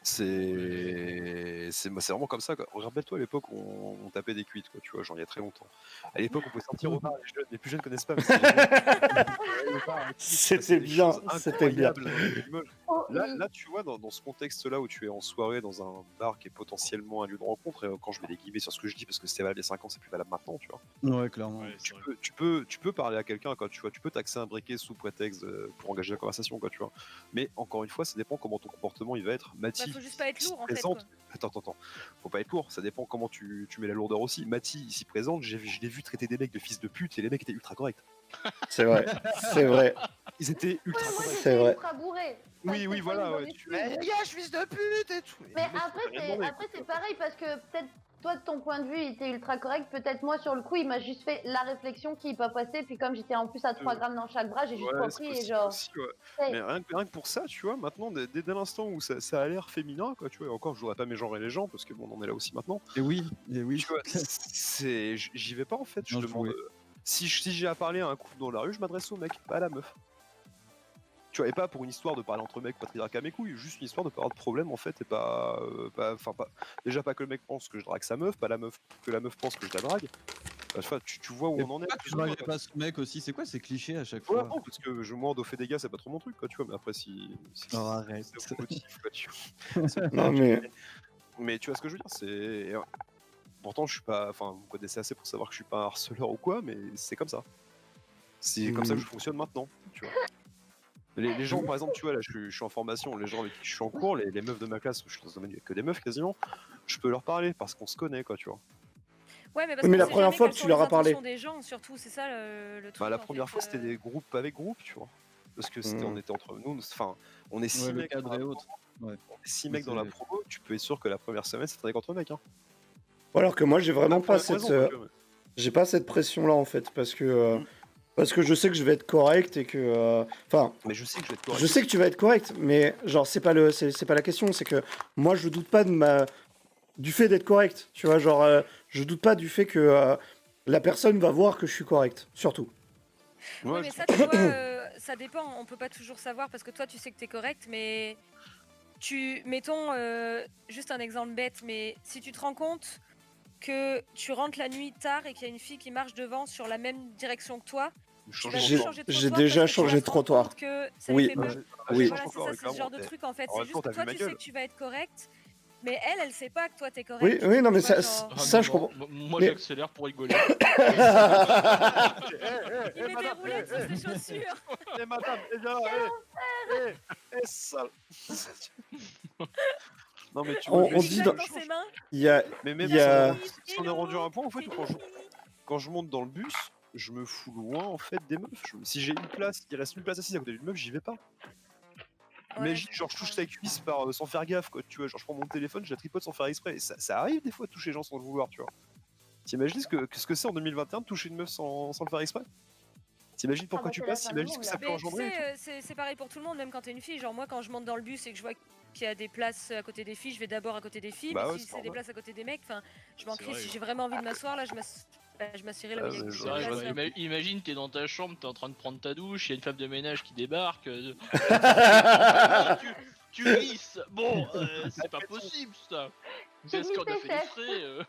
C'est vraiment comme ça, quoi. Rappelle-toi à l'époque où on tapait des cuites, quoi, tu vois, genre il y a très longtemps. À l'époque, on pouvait sortir au bar, les plus jeunes connaissent pas, mais c'était au bar et tout, il se passait C'était des bien, choses c'était bien. incroyables dans Limoges. Oh, Là, oui. là, tu vois, dans ce contexte-là où tu es en soirée dans un bar qui est potentiellement un lieu de rencontre, et quand je mets des guillemets sur ce que je dis, parce que c'était valable il y a 5 ans, c'est plus valable maintenant, tu vois. Ouais, clairement. Ouais, c'est vrai. Tu peux parler à quelqu'un, quoi, tu vois, tu peux taxer un briquet sous prétexte pour engager la conversation, quoi, tu vois. Mais encore une fois, ça dépend comment ton comportement il va être. Bah, Mathis, faut juste pas être s'y lourd en fait. présente. Quoi. Attends. Faut pas être lourd, ça dépend comment tu mets la lourdeur aussi. Mathis, ici présente, je l'ai vu traiter des mecs de fils de pute et les mecs étaient ultra corrects. C'est vrai, c'est vrai, Ils étaient Ouais, ultra moi, corrects. c'est j'étais vrai. ultra bourré. Oui, oui, voilà, Dans ouais. mes Tu cuisses. fais, gars, fils de pute et tout. Et Mais les mecs, après, ils t'ont rien demandé, quoi. c'est pareil parce que peut-être toi, de ton point de vue, il était ultra correct. Peut-être moi, sur le coup, il m'a juste fait la réflexion qui n'est pas passée. Puis comme j'étais en plus à 3 grammes dans chaque bras, j'ai juste Ouais, pas c'est pris et possible genre. aussi, ouais. hey. Mais rien que pour ça, tu vois, maintenant, dès l'instant où ça a l'air féminin, quoi, tu vois, et encore, je voudrais pas mégenrer les gens, parce que bon, on en est là aussi maintenant. Et oui. Tu vois, j'y vais pas en fait, je Bien demande. joué. Si j'ai à parler à un couple dans la rue, je m'adresse au mec, pas à la meuf. Tu vois, et pas pour une histoire de parler entre mecs, patriarcat mes couilles, juste une histoire de pas avoir de problème en fait, et déjà pas que le mec pense que je drague sa meuf, pas la meuf, que la meuf pense que je la drague. Enfin, tu vois où Et on en est. pourquoi plus tu ou moins, draguais quoi. pas ce mec aussi? C'est quoi ces clichés à chaque Ouais, fois? non, parce que moi, d'offrir des gars, c'est pas trop mon truc, quoi, tu vois, mais après, si Oh, arrête. c'est au motif, quoi, tu vois. Non mais Mais tu vois ce que je veux dire, c'est. Pourtant, je suis pas. Enfin, vous me connaissez assez pour savoir que je suis pas un harceleur ou quoi, mais c'est comme ça. C'est comme ça que je fonctionne maintenant, tu vois. Les gens, par exemple, tu vois, là, je suis en formation, les gens avec qui je suis en cours, les meufs de ma classe, je suis dans un domaine où il y a que des meufs quasiment, je peux leur parler parce qu'on se connaît, quoi, tu vois. Ouais, mais parce Mais qu'on la sait première jamais fois quelles que tu sont leur les as parlé. intentions des gens, surtout, c'est ça le truc. Bah, la en première fait, fois, c'était des groupes avec groupes, tu vois. Parce que on était entre nous, enfin, on est 6 Ouais, le mecs. cadre dans la et promo, autres. Ouais. on est 6 mecs dans la c'est- promo, tu peux être sûr que la première semaine, c'était avec entre mecs, hein. alors que moi, j'ai vraiment Pas pour pas la même cette, raison, tu vois, j'ai pas cette pression-là en fait, parce que Mm. je sais que je vais être correct et que, enfin. mais je sais que je vais être correct. Je sais que tu vas être correct, mais genre c'est pas la question, c'est que moi je doute pas du fait d'être correct, tu vois, genre je doute pas du fait que la personne va voir que je suis correct, surtout. Oui, Ouais, mais je- ça, tu vois, ça dépend. On peut pas toujours savoir parce que toi, tu sais que t'es correct, mais mettons, juste un exemple bête, mais si tu te rends compte que tu rentres la nuit tard et qu'il y a une fille qui marche devant sur la même direction que toi, je tu change vas de J'ai- plus trottoir. changer de j'ai trottoir déjà parce que tu vas changé de te rendre trottoir. compte que ça Oui. lui fait peur. Oui. Voilà, c'est ça, c'est ce genre de truc en fait. En C'est même juste temps, que t'as toi, vu ma tu sais gueule. que tu vas être correct, mais elle sait pas que toi t'es correct. Oui, oui, non, mais Tu vois, ça, genre, Ah ça non, je non, comprends. Moi Mais- j'accélère pour rigoler. il met des roulettes sur ses chaussures. Eh madame, eh bien là, sale. Non mais tu vois, On mais Il dit si, dans- claque dans ses mains. Il y a, mais même il y a- si on est rendu à un point en fait où quand je monte dans le bus, je me fous loin en fait des meufs. Si j'ai une place, il reste une place assise à côté d'une meuf, j'y vais pas. Ouais, Imagine, genre je touche sa cuisse sans faire gaffe, quoi, tu vois, genre je prends mon téléphone, je la tripote sans faire exprès. Et ça arrive des fois de toucher les gens sans le vouloir, tu vois. T'imagines ce que c'est en 2021 de toucher une meuf sans le faire exprès? T'imagines pourquoi bah, tu c'est la passes? fin du T'imagines ce monde, que ça là. peut Mais tu engendrer et tout. sais, c'est pareil pour tout le monde, même quand t'es une fille. Genre moi, quand je monte dans le bus et que je vois qu'il y a des places à côté des filles, je vais d'abord à côté des filles. Bah mais ouais, si c'est c'est des normal. places à côté des mecs, enfin, je m'en C'est crie. vrai. Si j'ai vraiment envie de m'asseoir, là, je m'assierai là où il y a Ah, mais des je- C'est vrai, places. imagine, t'es dans ta chambre, t'es en train de prendre ta douche, il y a une femme de ménage qui débarque. Tu glisses. Bon, c'est pas possible ça. Est-ce qu'on a fait les frais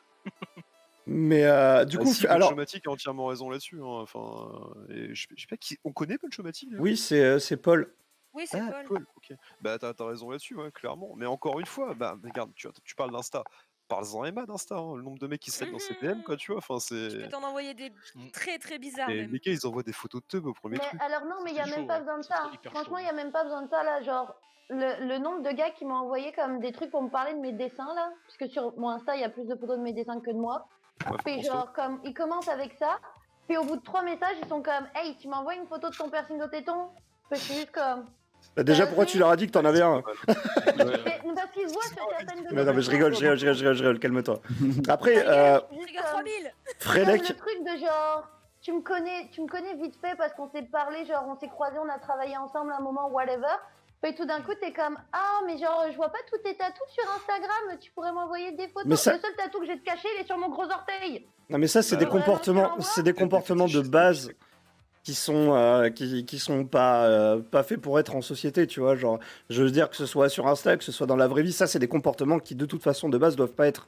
mais du Ah coup, si, alors, Punchomatic a entièrement raison là-dessus. Hein. Enfin, et je sais pas qui. On connaît Punchomatic là oui, c'est Paul. Oui, c'est Ah, Paul. Paul, ok. Bah, t'as raison là-dessus, ouais, clairement. Mais encore une fois, bah, regarde, tu parles d'Insta. Parle-en Emma d'Insta, hein, le nombre de mecs qui se dans ses DM, quoi, tu vois. Enfin, Je peux c'est. t'en envoyer des Mm. très très bizarres Et même. les gars, ils envoient des photos de teub au premier Mais truc. alors non, mais il y a C'est même chaud, pas ouais. besoin de C'est ça. hyper Franchement, chaud. il y a même pas besoin de ça là. Genre, le nombre de gars qui m'ont envoyé comme des trucs pour me parler de mes dessins là, parce que sur mon Insta, il y a plus de photos de mes dessins que de moi. Ouais, Puis François. genre, comme ils commencent avec ça, puis au bout de 3 messages, ils sont comme, hey, tu m'envoies une photo de ton piercing au téton? Puis je suis juste comme. Bah, déjà, pourquoi tu leur as dit que t'en avais un? Mais parce qu'ils se voient sur certaines de Mais non, mais je rigole, calme-toi. Après, Trigger 3000. Comme Fredek, le truc de genre, tu me connais vite fait parce qu'on s'est parlé, genre on s'est croisés, on a travaillé ensemble à un moment, whatever. Puis tout d'un coup, t'es comme, ah, mais genre, je vois pas tous tes tatous sur Instagram, tu pourrais m'envoyer des photos. Mais ça- Le seul tatou que j'ai de caché, il est sur mon gros orteil. non mais ça c'est Bah, des vraiment, comportements, tu c'est des comportements de base qui sont pas faits pour être en société, tu vois. Genre, je veux dire que ce soit sur Insta, que ce soit dans la vraie vie, ça c'est des comportements qui de toute façon de base doivent pas être.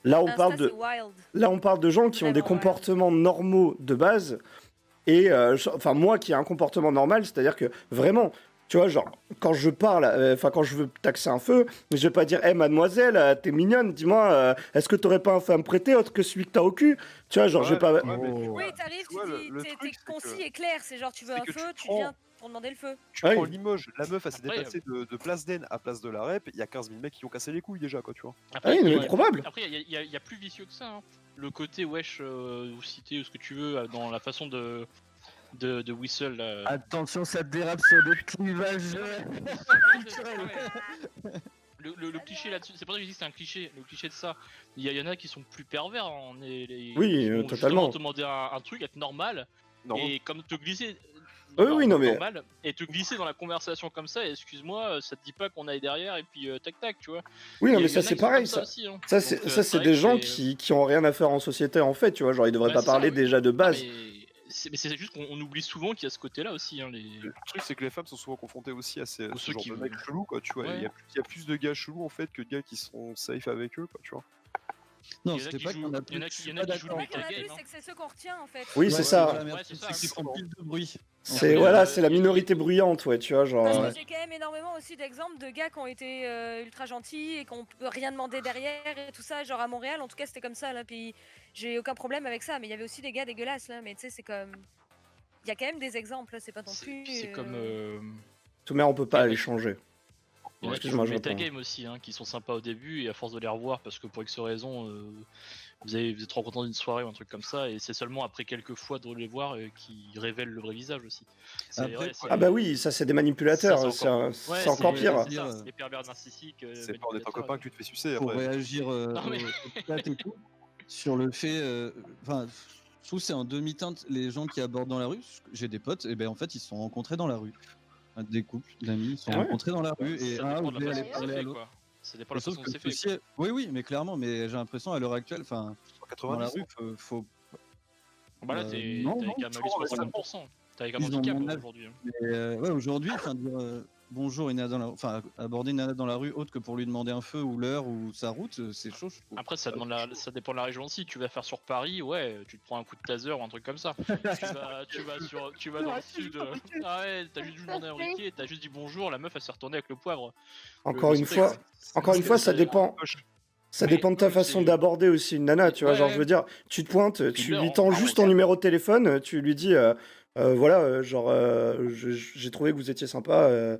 Là on Insta, parle de, c'est wild. là on parle de gens qui ont des Vraiment, ouais. comportements normaux de base. Et enfin moi qui ai un comportement normal, c'est-à-dire que vraiment, tu vois, genre quand je parle, enfin quand je veux taxer un feu, je vais pas dire, hé mademoiselle, t'es mignonne, dis-moi, est-ce que t'aurais pas un feu à me prêter autre que celui que t'as au cul? Tu vois, genre je vais pas. Ouais, mais tu Oui, vois, t'arrives, tu vois, tu dis, le t'es truc, c'est concis que- et clair. C'est genre, tu veux c'est un que tu feu, tu prends- viens pour demander le feu. Tu Ouais. prends Limoges, la meuf, elle s'est Après, déplacée de Place d'Aisne à Place de la Rep, il y a 15 000 mecs qui ont cassé les couilles déjà, quoi, tu vois. Ah oui, il y a- mais probable. Après, il y a plus vicieux que ça. Hein. Le côté wesh, ou cité, ou ce que tu veux, dans la façon de whistle. Attention, ça dérape sur des clivages. Le cliché là-dessus, c'est pour ça que je dis que c'est un cliché, le cliché de ça. Il y en a qui sont plus pervers, hein, Oui, qui vont totalement. justement te demander un truc, être normal, Normalement. et comme te glisser. Oui, non, mais- normal, et te glisser dans la conversation comme ça, et excuse-moi, ça te dit pas qu'on aille derrière, et puis tac tac, tu vois. Oui, non, Il y mais en ça a c'est qui sont pareil, comme ça. aussi, hein. Ça, Donc, c'est vrai des que gens c'est- qui ont rien à faire en société en fait, tu vois, genre ils devraient Ouais, pas c'est ça, parler oui. déjà de Non, base. mais c'est juste qu'on oublie souvent qu'il y a ce côté-là aussi. Hein, Le truc, c'est que les femmes sont souvent confrontées aussi à ce ceux genre qui de veulent. mecs chelous, quoi, tu vois. Ouais. Il y a plus de gars chelous, en fait, que de gars qui sont safe avec eux, quoi, tu vois. Non, Il y en a c'était qui pas jouent- qu'on a il y en a plus. qui- Je il y en suis a pas qui jouent le d'accord. C'est qu'il y en a game, plus, hein. c'est que c'est ceux qu'on retient en fait. Oui, Ouais, c'est ça. la merde, Ouais, c'est ça. c'est qu'ils font pile de bruit. C'est Ouais, voilà, ouais, c'est la minorité bruyante, ouais, tu vois, genre. Parce Ouais. que j'ai quand même énormément aussi d'exemples de gars qui ont été ultra gentils et qu'on peut rien demander derrière et tout ça. Genre à Montréal, en tout cas, c'était comme ça là. Puis j'ai aucun problème avec ça. Mais il y avait aussi des gars dégueulasses là. Mais tu sais, c'est comme. Il y a quand même des exemples là. C'est pas non plus. C'est comme. Tout mais on peut pas il y en a les qui- changer. Il y en a qui Excuse-moi, jouent je réponds. metagame aussi, hein, qui sont sympas au début, et à force de les revoir, parce que pour X raison, vous êtes rencontrés dans une soirée ou un truc comme ça, et c'est seulement après quelques fois de les voir qu'ils révèlent le vrai visage aussi. C'est Après, vrai, c'est- Ah bah oui, ça c'est des manipulateurs, Ça, c'est Ouais, c'est encore pire. c'est ça, les pervers narcissiques. C'est pas en étant copain que tu te fais sucer, Pour après. réagir Non, mais- au chat et tout, sur le fait. Enfin, je trouve que c'est en demi-teinte les gens qui abordent dans la rue. J'ai des potes, et ben en fait, ils se sont rencontrés dans la rue. Des couples d'amis, ils se sont Ouais. rencontrés dans la rue, et Ça un dépend de voulait la aller façon dont parler c'est à fait, l'autre. quoi. Ça dépend de la Sauf façon que dont c'est le fait. souci oui, oui, mais clairement, mais j'ai l'impression à l'heure actuelle, enfin, dans la 90, rue, faut. Bah là, t'as non, non, quand même allé 60%. T'as quand même Ils ont handicap mon âge. aujourd'hui. Hein. Mais, ouais, aujourd'hui, enfin, dire bonjour une nana dans la, enfin, aborder une nana dans la rue autre que pour lui demander un feu ou l'heure ou sa route, c'est chaud, je trouve. Après, ça dépend de la région aussi. Tu vas faire sur Paris, ouais, tu te prends un coup de taser ou un truc comme ça. tu vas dans le sud. Ah ouais, t'as juste demandé à Enrique, t'as juste dit bonjour, la meuf elle s'est retournée avec le poivre. Encore Le une steak, fois, encore une fois, ça dépend. Ça Mais dépend de ta non, façon c'est- d'aborder aussi une nana, tu vois. Ouais, Genre, ouais. je veux dire, tu te pointes, tu l'heure, lui hein, tends pardon, juste ton aussi. numéro de téléphone, tu lui dis, voilà, genre, j'ai trouvé que vous étiez sympa,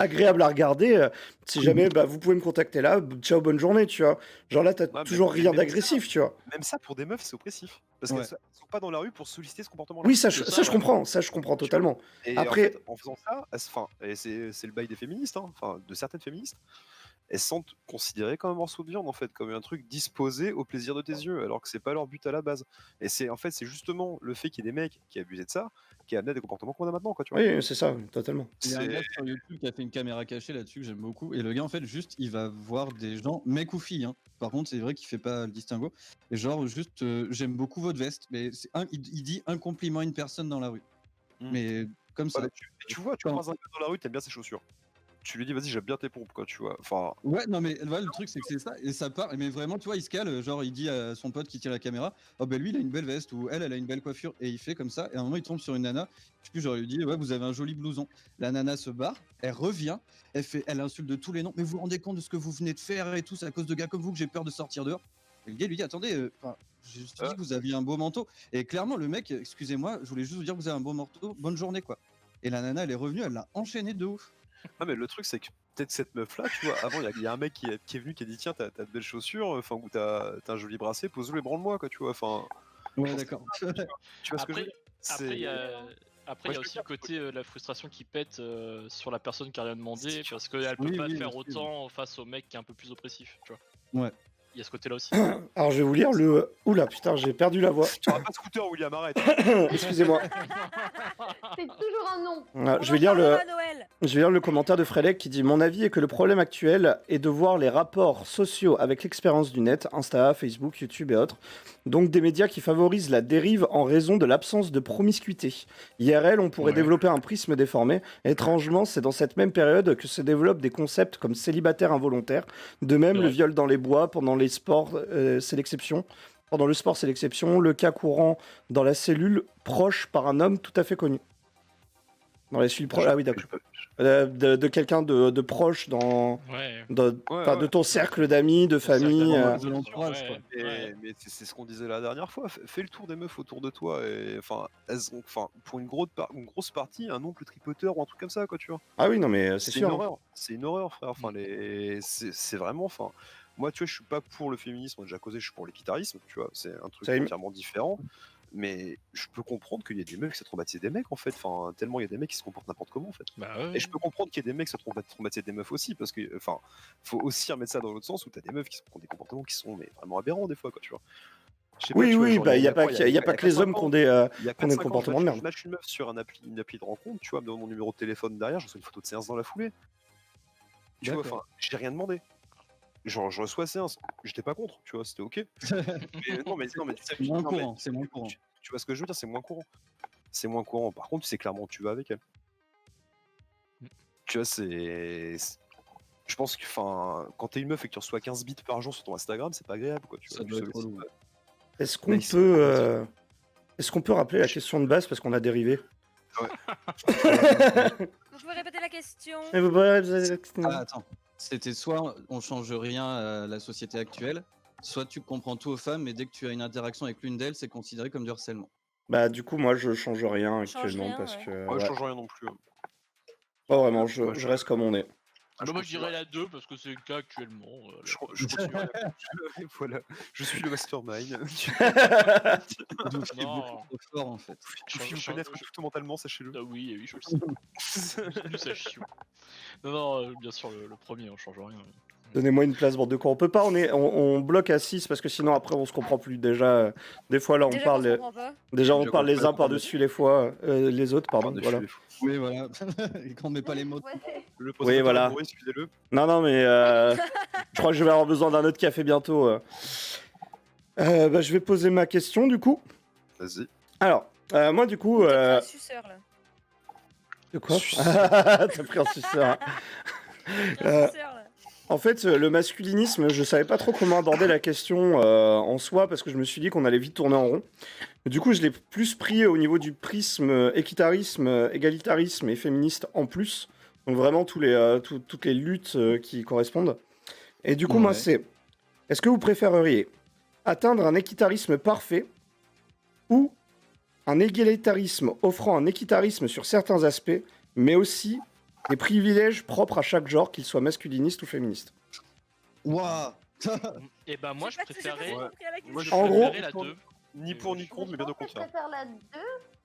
agréable à regarder. Si jamais, bah, vous pouvez me contacter là. Ciao, bonne journée, tu vois. Genre là, t'as mais toujours rien même d'agressif, tu vois. Même ça, pour des meufs, c'est oppressif. Parce Ouais. qu'elles sont pas dans la rue pour solliciter ce comportement-là. Oui, ça, C'est ça, ça, je ouais. comprends, ça, je comprends totalement. Et Après- en fait, en faisant ça, et c'est le bail des féministes, hein, enfin de certaines féministes, elles se sentent considérées comme un morceau de viande en fait, comme un truc disposé au plaisir de tes yeux, alors que c'est pas leur but à la base. Et c'est justement le fait qu'il y ait des mecs qui abusaient de ça, qui a amené à des comportements qu'on a maintenant, quoi, tu vois. Oui, c'est ça, totalement. Il y a un C'est- gars sur YouTube qui a fait une caméra cachée là-dessus que j'aime beaucoup. Et le gars, en fait, juste, il va voir des gens, mec ou fille. Hein. Par contre, c'est vrai qu'il fait pas le distinguo. Et genre, juste, j'aime beaucoup votre veste. Mais il dit un compliment à une personne dans la rue. Mm. Mais comme ça. Ouais, mais tu vois, tu Quand- croises un gars dans la rue, t'aimes bien ses chaussures. tu lui dis vas-y j'aime bien tes pompes quoi, tu vois. Enfin, Ouais, non, mais voilà, le truc, c'est que c'est ça, et ça part, mais vraiment, tu vois, il se cale, genre, il dit à son pote qui tient la caméra, oh, ben lui, il a une belle veste, ou elle a une belle coiffure, et il fait comme ça, et à un moment, il tombe sur une nana, je sais plus, genre, il lui dit, ouais, vous avez un joli blouson. La nana se barre, elle revient, elle insulte de tous les noms, mais vous vous rendez compte de ce que vous venez de faire et tout, c'est à cause de gars comme vous que j'ai peur de sortir dehors. Et le gars lui dit, attendez, j'ai juste dit que vous aviez un beau manteau, et clairement, le mec, excusez-moi, je voulais juste vous dire que vous avez un beau manteau, bonne journée, quoi. Et la nana, elle est revenue, elle l'a enchaîné de ouf. ah mais le truc c'est que peut-être cette meuf là, tu vois, avant il y a un mec qui est venu qui a dit tiens t'as de belles chaussures, enfin ou t'as un joli bracelet, pose-le et branle-moi quoi, tu vois, enfin. Ouais, d'accord. Tu vois ce que je veux dire? Après, il y a, Moi, je aussi veux le côté la frustration qui pète sur la personne qui a rien demandé C'est sûr. parce qu'elle peut Oui, pas oui, faire bien sûr. autant face au mec qui est un peu plus oppressif, tu vois. Ouais. Il y a ce côté-là aussi. Alors je vais vous lire le... Oula putain, j'ai perdu la voix. Tu auras pas de scooter, William, arrête. Excusez-moi. C'est toujours un non. Ah, On je vais en lire le... parlera à Noël. Je vais lire le commentaire de Fredek qui dit « Mon avis est que le problème actuel est de voir les rapports sociaux avec l'expérience du net, Insta, Facebook, YouTube et autres, donc des médias qui favorisent la dérive en raison de l'absence de promiscuité. IRL, on pourrait Ouais. développer un prisme déformé. Étrangement, c'est dans cette même période que se développent des concepts comme célibataire involontaire. De même, C'est le vrai. viol dans les bois pendant les sports, c'est l'exception. Pendant le sport, c'est l'exception. Le cas courant dans la cellule proche par un homme tout à fait connu. Dans la cellule proche, ah oui, d'accord. De quelqu'un de proche dans, Ouais. enfin, de ton cercle d'amis, de famille. De l'entourage, quoi. Mais c'est ce qu'on disait la dernière fois. Fais le tour des meufs autour de toi et enfin, elles ont, enfin, pour une grosse partie, un oncle tripoteur ou un truc comme ça, quoi, tu vois. Ah oui, non, mais c'est C'est sûr. une horreur. C'est une horreur, frère. Enfin, c'est vraiment, enfin, moi, tu vois, je suis pas pour le féminisme. On a déjà causé, je suis pour l'équitarisme, tu vois. C'est un truc Ça y est. entièrement différent. Mais je peux comprendre qu'il y a des meufs qui se traumatisent des mecs, en fait. Enfin, tellement il y a des mecs qui se comportent n'importe comment, en fait. Bah ouais. Et je peux comprendre qu'il y ait des mecs qui se traumatisent des meufs aussi, parce que, enfin, faut aussi remettre ça dans l'autre sens où t'as des meufs qui ont des comportements qui sont mais, vraiment aberrants des fois, quoi, tu vois. Je sais pas, Oui, tu vois, oui, genre, bah, il n'y a, pas quoi, que- y a pas que les hommes qui ont des, il y a qui ont des 4-5 ans, comportements de merde. je match une meuf sur une appli de rencontre, tu vois, me donne mon numéro de téléphone derrière, je reçois une photo de séance dans la foulée. Tu vois, D'accord. enfin, j'ai rien demandé. Genre, je reçois séance, j'étais pas contre, tu vois, c'était ok. Mais non, mais C'est moins courant, c'est moins courant. tu vois ce que je veux dire, c'est moins courant. C'est moins courant. Par contre, tu sais clairement où tu vas avec elle. Tu vois, je pense que, enfin, quand t'es une meuf et que tu reçois 15 bits par jour sur ton Instagram, c'est pas agréable, quoi. Tu Ça vois, doit être relou. Est-ce qu'on Mais c'est peut, pas est-ce qu'on peut rappeler la question de base parce qu'on a dérivé? Vous pouvez répéter la question. Mais vous pouvez- Ah, attends. C'était soit on change rien à la société actuelle, soit tu comprends tout aux femmes, mais dès que tu as une interaction avec l'une d'elles, c'est considéré comme du harcèlement. Bah, du coup, moi, je change rien Change actuellement rien, parce ouais. que. Moi, ouais. je change rien non plus. Hein. Pas vraiment, je Moi, je- reste comme on est. Bah, moi je dirais la 2 parce que c'est le cas actuellement. Je continue à voilà, je suis le mastermind. Non. Trop fort, en fait. Je suis vous connaître plutôt mentalement, sachez-le. Ah oui, oui, je le sais. Nous ça chie. Non, non, bien sûr, le premier, on change rien. Donnez-moi une place, bande de quoi. On peut pas, on bloque à 6 parce que sinon après on se comprend plus. Déjà, des fois là on Déjà parle, qu'on se comprend pas. déjà on Déjà parle qu'on les parle uns par-dessus les fois, les autres, pardon. Par-dessus Voilà. les fous. Oui, voilà. Et quand on met pas les mots. Ouais, c'est- Le Oui, voilà. Maurice, suivez-le. Non, non, mais je crois que je vais avoir besoin d'un autre café bientôt. Bah, je vais poser ma question du coup. Vas-y. Alors, moi du coup, T'as pris un suceur là. de quoi Suceur. T'as pris un suceur. T'as un suceur là. En fait, le masculinisme, je savais pas trop comment aborder la question en soi parce que je me suis dit qu'on allait vite tourner en rond. Du coup, je l'ai plus pris au niveau du prisme équitarisme, égalitarisme et féministe en plus. Donc vraiment toutes les luttes qui correspondent. Et du coup, moi, Ouais. c'est... Est-ce que vous préféreriez atteindre un équitarisme parfait ou un égalitarisme offrant un équitarisme sur certains aspects, mais aussi des privilèges propres à chaque genre, qu'il soit masculiniste ou féministe? Waouh. Et bah, moi je J'ai pas préférais. compris à la question. Moi, je En gros- préférais la 2. Ni pour ni contre, mais bien au Je pense que je contraire. préfère la 2.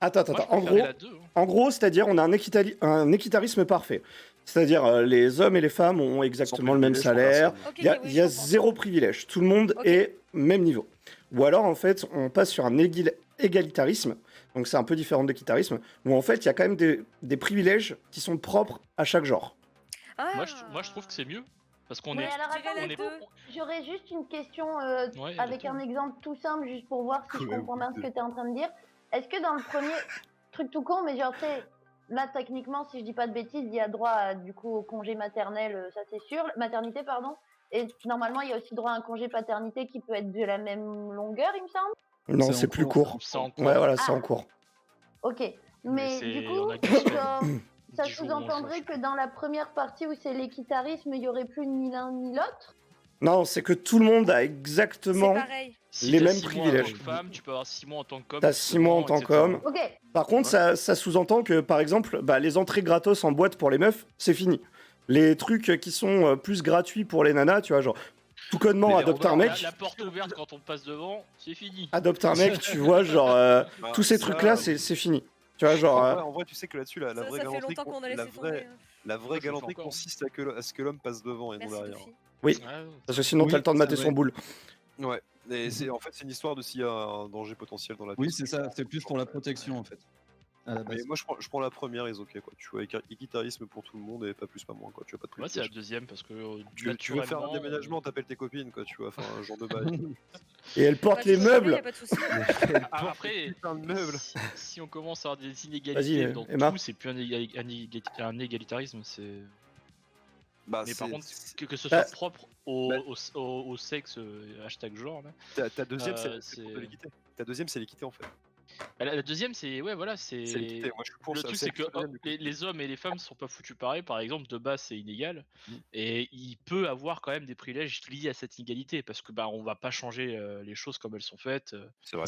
Attends, Moi, je en préférais gros, la 2. en gros, c'est-à-dire on a un équitarisme parfait. C'est-à-dire les hommes et les femmes ont exactement le même privilège pour salaire. personne. Ok, Il y a, ok, oui, il y a je comprends. zéro privilège. Tout le monde Ok. est même niveau. Ou alors, en fait, on passe sur un égalitarisme. Donc, c'est un peu différent de l'équitarisme. Où, en fait, il y a quand même des privilèges qui sont propres à chaque genre. Ah. Moi je trouve que c'est mieux. Parce qu'on Mais est. alors Je dirais attends, la du deux. coup, j'aurais juste une question Ouais, avec la un deux. exemple tout simple, juste pour voir si je Ouais, comprends bien oui, ce que tu es en train de dire. Est-ce que dans le premier truc tout con, mais genre, tu sais, là, techniquement, si je dis pas de bêtises, il y a droit du coup au congé maternel, ça c'est sûr, maternité, pardon. Et normalement, il y a aussi droit à un congé paternité qui peut être de la même longueur, il me semble. Non, C'est c'est en plus cours, court. C'est en cours. Ouais, voilà, c'est Ah. en cours. Ok. Mais du c'est- coup, on a qu'une semaine. genre, ça 10 jours ou 11 jours, sous-entendrait je que dans la première partie où c'est l'équitarisme, il y aurait plus ni l'un ni l'autre. Non, c'est que tout le monde a C'est exactement. pareil. Si les t'as mêmes 6 mois en privilèges. tant que femme, tu peux avoir 6 mois en tant qu'homme. T'as 6 mois en tant etc. qu'homme. Ok. Par contre, ça sous-entend que, par exemple, les entrées gratos en boîte pour les meufs, c'est fini. Les trucs qui sont plus gratuits pour les nanas, tu vois, genre, tout connement, Mais adopte un mec. La porte ouverte quand on passe devant, c'est fini. Adopte un mec, tu vois, genre, Bah, tous ces ça, trucs-là, c'est fini. Tu vois, genre, en vrai, tu sais que là-dessus, la Ça, vraie ça fait galanterie, longtemps qu'on a laissé tomber. hein. la vraie Moi, je le fais galanterie encore. consiste à ce que l'homme passe devant et non Merci, derrière. Luffy. oui, Ouais, parce que sinon, Oui, t'as le temps de c'est mater vrai. son boule. Ouais. Et en fait, c'est une histoire de s'il y a un danger potentiel dans la Oui, vie. c'est ça, c'est plus pour la protection en fait. À la Mais base. moi, je prends la première, ils ok, quoi. Tu vois, équitarisme pour tout le monde et pas plus, pas moins, quoi. Tu vois, pas de Moi, c'est la privilège. deuxième parce que Tu veux faire un naturellement, déménagement, t'appelles tes copines, quoi, tu vois, enfin, un genre de bail. Et elle porte Bah, les tu peux parler, y meubles. a pas de souci. Après, Putain de meubles. si on commence à avoir des Vas-y, inégalités dans Emma. tout, c'est plus un égalitarisme, c'est. Bah, Mais par contre, que ce Bah, soit propre au sexe, hashtag genre, là. ta deuxième, c'est c'est- pour de l'équité. Ta deuxième, c'est l'équité, en fait. La deuxième, c'est. Ouais, voilà, c'est. C'est l'équité. Moi, je suis pour Le ça. truc, C'est c'est que la deuxième, du coup. les hommes et les femmes sont pas foutus pareil. Par exemple, de base, c'est inégal. Mm. Et il peut avoir quand même des privilèges liés à cette inégalité. Parce que on va pas changer les choses comme elles sont faites. C'est vrai.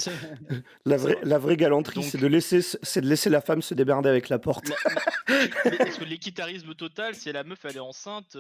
La vraie galanterie, Donc- c'est de laisser la femme se démerder avec la porte. Parce que l'équitarisme total, c'est la meuf, elle est enceinte.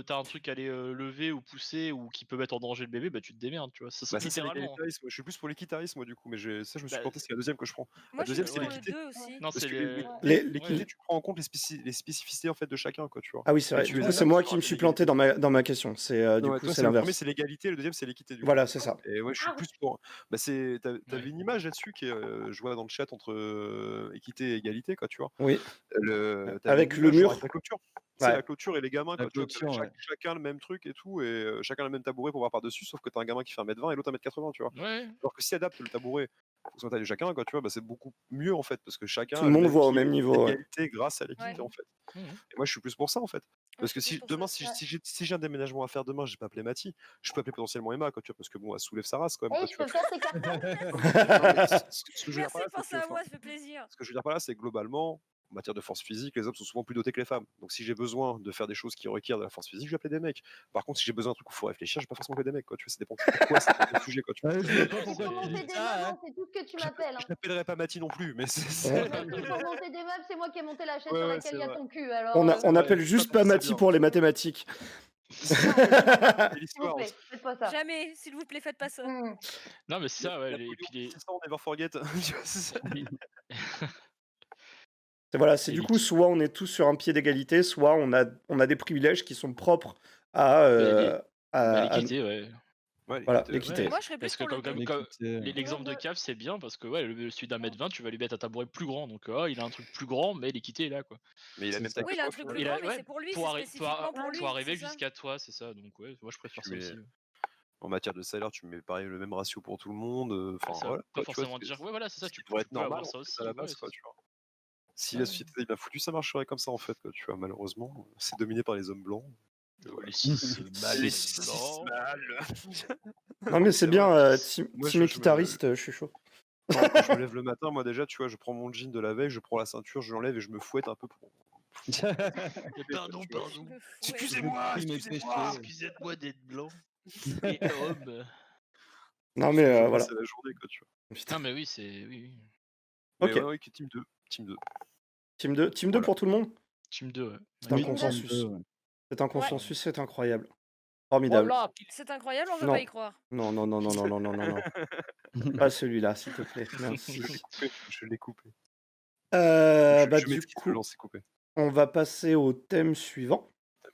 T'as un truc à aller lever ou pousser ou qui peut mettre en danger le bébé, bah tu te démerdes, tu vois. Ça, Bah, ça, c'est littéralement. l'égalitarisme. Je suis plus pour l'équitarisme, moi, du coup, mais ça, je me suis Bah, planté, c'est la deuxième que je prends. Moi, je suis deuxième, plus c'est pour le l'équité. 2 aussi. Non, Parce c'est que l'équité, ouais. tu prends en compte les spécificités, en fait, de chacun, quoi, tu vois. Ah oui, c'est vrai. tu Du les coup, c'est adaptes moi sur qui un me suis pied planté dans ma question. C'est du Ouais, coup, toi, c'est le premier, l'inverse. c'est l'égalité, le deuxième, c'est l'équité, du coup. Voilà, c'est ça. Et moi, je suis plus pour. Bah, t'avais Ouais. une image là-dessus qui est, je vois dans le chat entre équité et égalité, quoi, tu vois. Oui. T'avais Avec une le image, genre, mur. avec la clôture. Tu Ouais. sais, la clôture et les gamins, La quoi, tu vois, clôture, t'avais ouais. chacun le même truc et tout, et chacun le même tabouret pour voir par-dessus, sauf que t'as un gamin qui fait 1m20 et l'autre 1m80, tu vois. Ouais. Alors que si adapte le tabouret en fonction de la taille de chacun, quoi, tu vois, bah, c'est beaucoup mieux, en fait, parce que chacun Tout a le le monde même voit au pied même niveau. Ouais. d'égalité grâce à l'équité, Ouais. en fait. Mhm. Et moi, je suis plus pour ça, en fait. Parce que je suis si plus pour demain, ça. si j'ai un déménagement à faire demain, j'ai pas appelé Mathis, je peux appeler potentiellement Emma, quoi, tu vois, parce que bon, elle soulève sa race quand même, Et quoi, je tu vois. peux faire tes cartes. Non, mais ce que je veux dire Merci par là, de penser c'est que, à moi, enfin, ça fait plaisir. ce que je veux dire par là, c'est que globalement, en matière de force physique, les hommes sont souvent plus dotés que les femmes. Donc si j'ai besoin de faire des choses qui requièrent de la force physique, je vais appeler des mecs. Par contre, si j'ai besoin d'un truc où il faut réfléchir, je vais pas forcément appeler des mecs, quoi. Tu vois, ça dépend pourquoi c'est le sujet, quoi. Tu vois. Ouais, je vois pas Et pourquoi pour tu monter dis des ça, meubles, hein. c'est tout ce que tu m'appelles. Je n'appellerai pas Mathis non plus, mais c'est. Ouais. Pour monter des meubles, c'est moi qui ai monté la chaise Ouais, sur ouais, laquelle c'est il y a vrai. ton cul. Alors, On appelle Ouais, juste ça, pas c'est Mathis bien. pour les mathématiques. C'est s'il vous l'histoire plaît, aussi. faites pas ça. Jamais, s'il vous plaît, faites pas ça. Non, mais c'est ça, ouais. Et Napoléon, puis les. 600, never forget. Tu vois, c'est ça. Voilà, c'est Et du les- coup, soit on est tous sur un pied d'égalité, soit on a des privilèges qui sont propres à, l'équité, ouais. Ouais, voilà, l'équité, l'équité. Ouais. Moi, je serais plus Parce que pour le 2. L'équité, l'exemple de cave, c'est bien parce que ouais, celui d'un mètre 20, tu vas lui mettre un tabouret plus grand. Donc il a un truc plus grand, mais l'équité est là, quoi. Mais il a C'est même ça. taille Oui, que il a un toi, truc au plus final. grand, mais c'est pour lui, c'est spécifiquement pour lui. pour arriver c'est ça. jusqu'à toi, c'est ça. Donc ouais, moi je préfère Tu ça mets- aussi. Ouais. En matière de salaire, tu mets pareil le même ratio pour tout le monde. Enfin, Ça voilà. pas quoi, tu vois, forcément dire. Ouais, voilà, c'est ça. ce qui Tu devrait être peux normal avoir en ça fait, aussi. à la Ouais, base, c'est quoi, ça. tu vois. Si la société est bien foutue, ça marcherait comme ça en fait, quoi, tu vois. Malheureusement, c'est dominé par les hommes blancs. Les 6 mâles, Les les 6 blancs. mâles. Non, mais c'est C'est bien, vrai. team Moi, team je me- équitariste, je suis chaud. Quand je me lève le matin, moi déjà, tu vois, je prends mon jean de la veille, je prends la ceinture, je l'enlève et je me fouette un peu pour. Pardon, Je pardon. me fous, ouais. Excusez-moi, Mes excusez-moi. péchés. Excusez-moi d'être blanc et homme. Non, Je mais vais voilà. passer la journée, quoi, tu vois. Putain. Non, mais oui, c'est. Oui. Mais Ok. ouais, ouais, team 2. Team 2. Team 2, team 2 Voilà. pour tout le monde. Team 2, ouais. C'est un Oui, consensus. ouais. C'est un consensus, c'est incroyable. Formidable. Voilà. C'est incroyable, on veut Non. pas y croire. Non, non, non, non, non, non, non, non, non. Pas celui-là, s'il te plaît. Merci. Je l'ai coupé. Bah, Je du m'excuse de coup, lancer coupé. on va passer au thème suivant.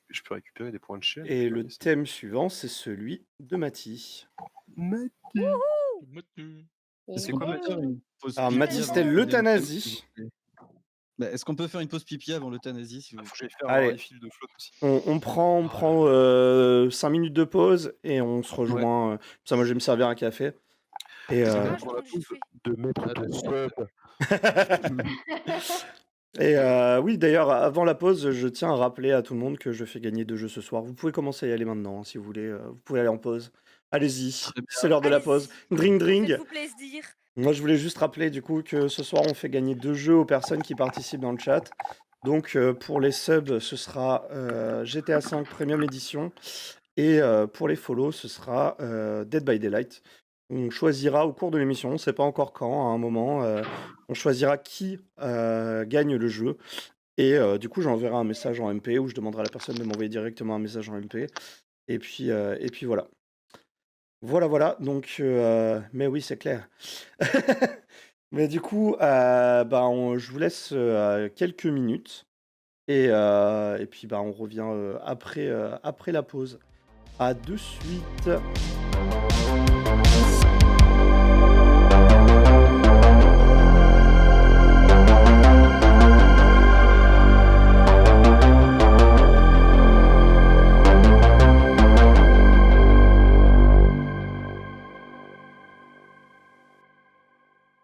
Je peux récupérer des points de chaîne. Et le thème suivant, c'est celui de Mathis. Maintenu. Est-ce C'est qu'on quoi, peut Mathis faire une pause Alors, pipi Mathis, avant c'était le l'euthanasie. thème, s'il vous plaît Bah, est-ce qu'on peut faire une pause pipi avant l'euthanasie s'il vous Faut que plaît j'aille faire Allez. un refill de flotte aussi. On prend, Oh 5 minutes de pause et on se rejoint. Ça, moi, je vais me servir un café. Et Ah, Euh, je pour prends la du jus de fruits. De mettre ton sub. Et oui, d'ailleurs, avant la pause, je tiens à rappeler à tout le monde que je fais gagner 2 jeux ce soir. Vous pouvez commencer à y aller maintenant, hein, si vous voulez. Vous pouvez aller en pause. Allez-y, Très bien. c'est l'heure de la pause. Dring, dring. Faites-vous plaisir. Moi, je voulais juste rappeler du coup que ce soir, on fait gagner 2 jeux aux personnes qui participent dans le chat. Donc, pour les subs, ce sera GTA V Premium Edition. Et pour les follow, ce sera Dead by Daylight. On choisira au cours de l'émission, on ne sait pas encore quand, à un moment, on choisira qui gagne le jeu. Et du coup, j'enverrai un message en MP ou je demanderai à la personne de m'envoyer directement un message en MP. Et puis voilà. Voilà. Donc, mais oui, c'est clair. Mais du coup, je vous laisse quelques minutes. Et puis, on revient après la pause. À de suite.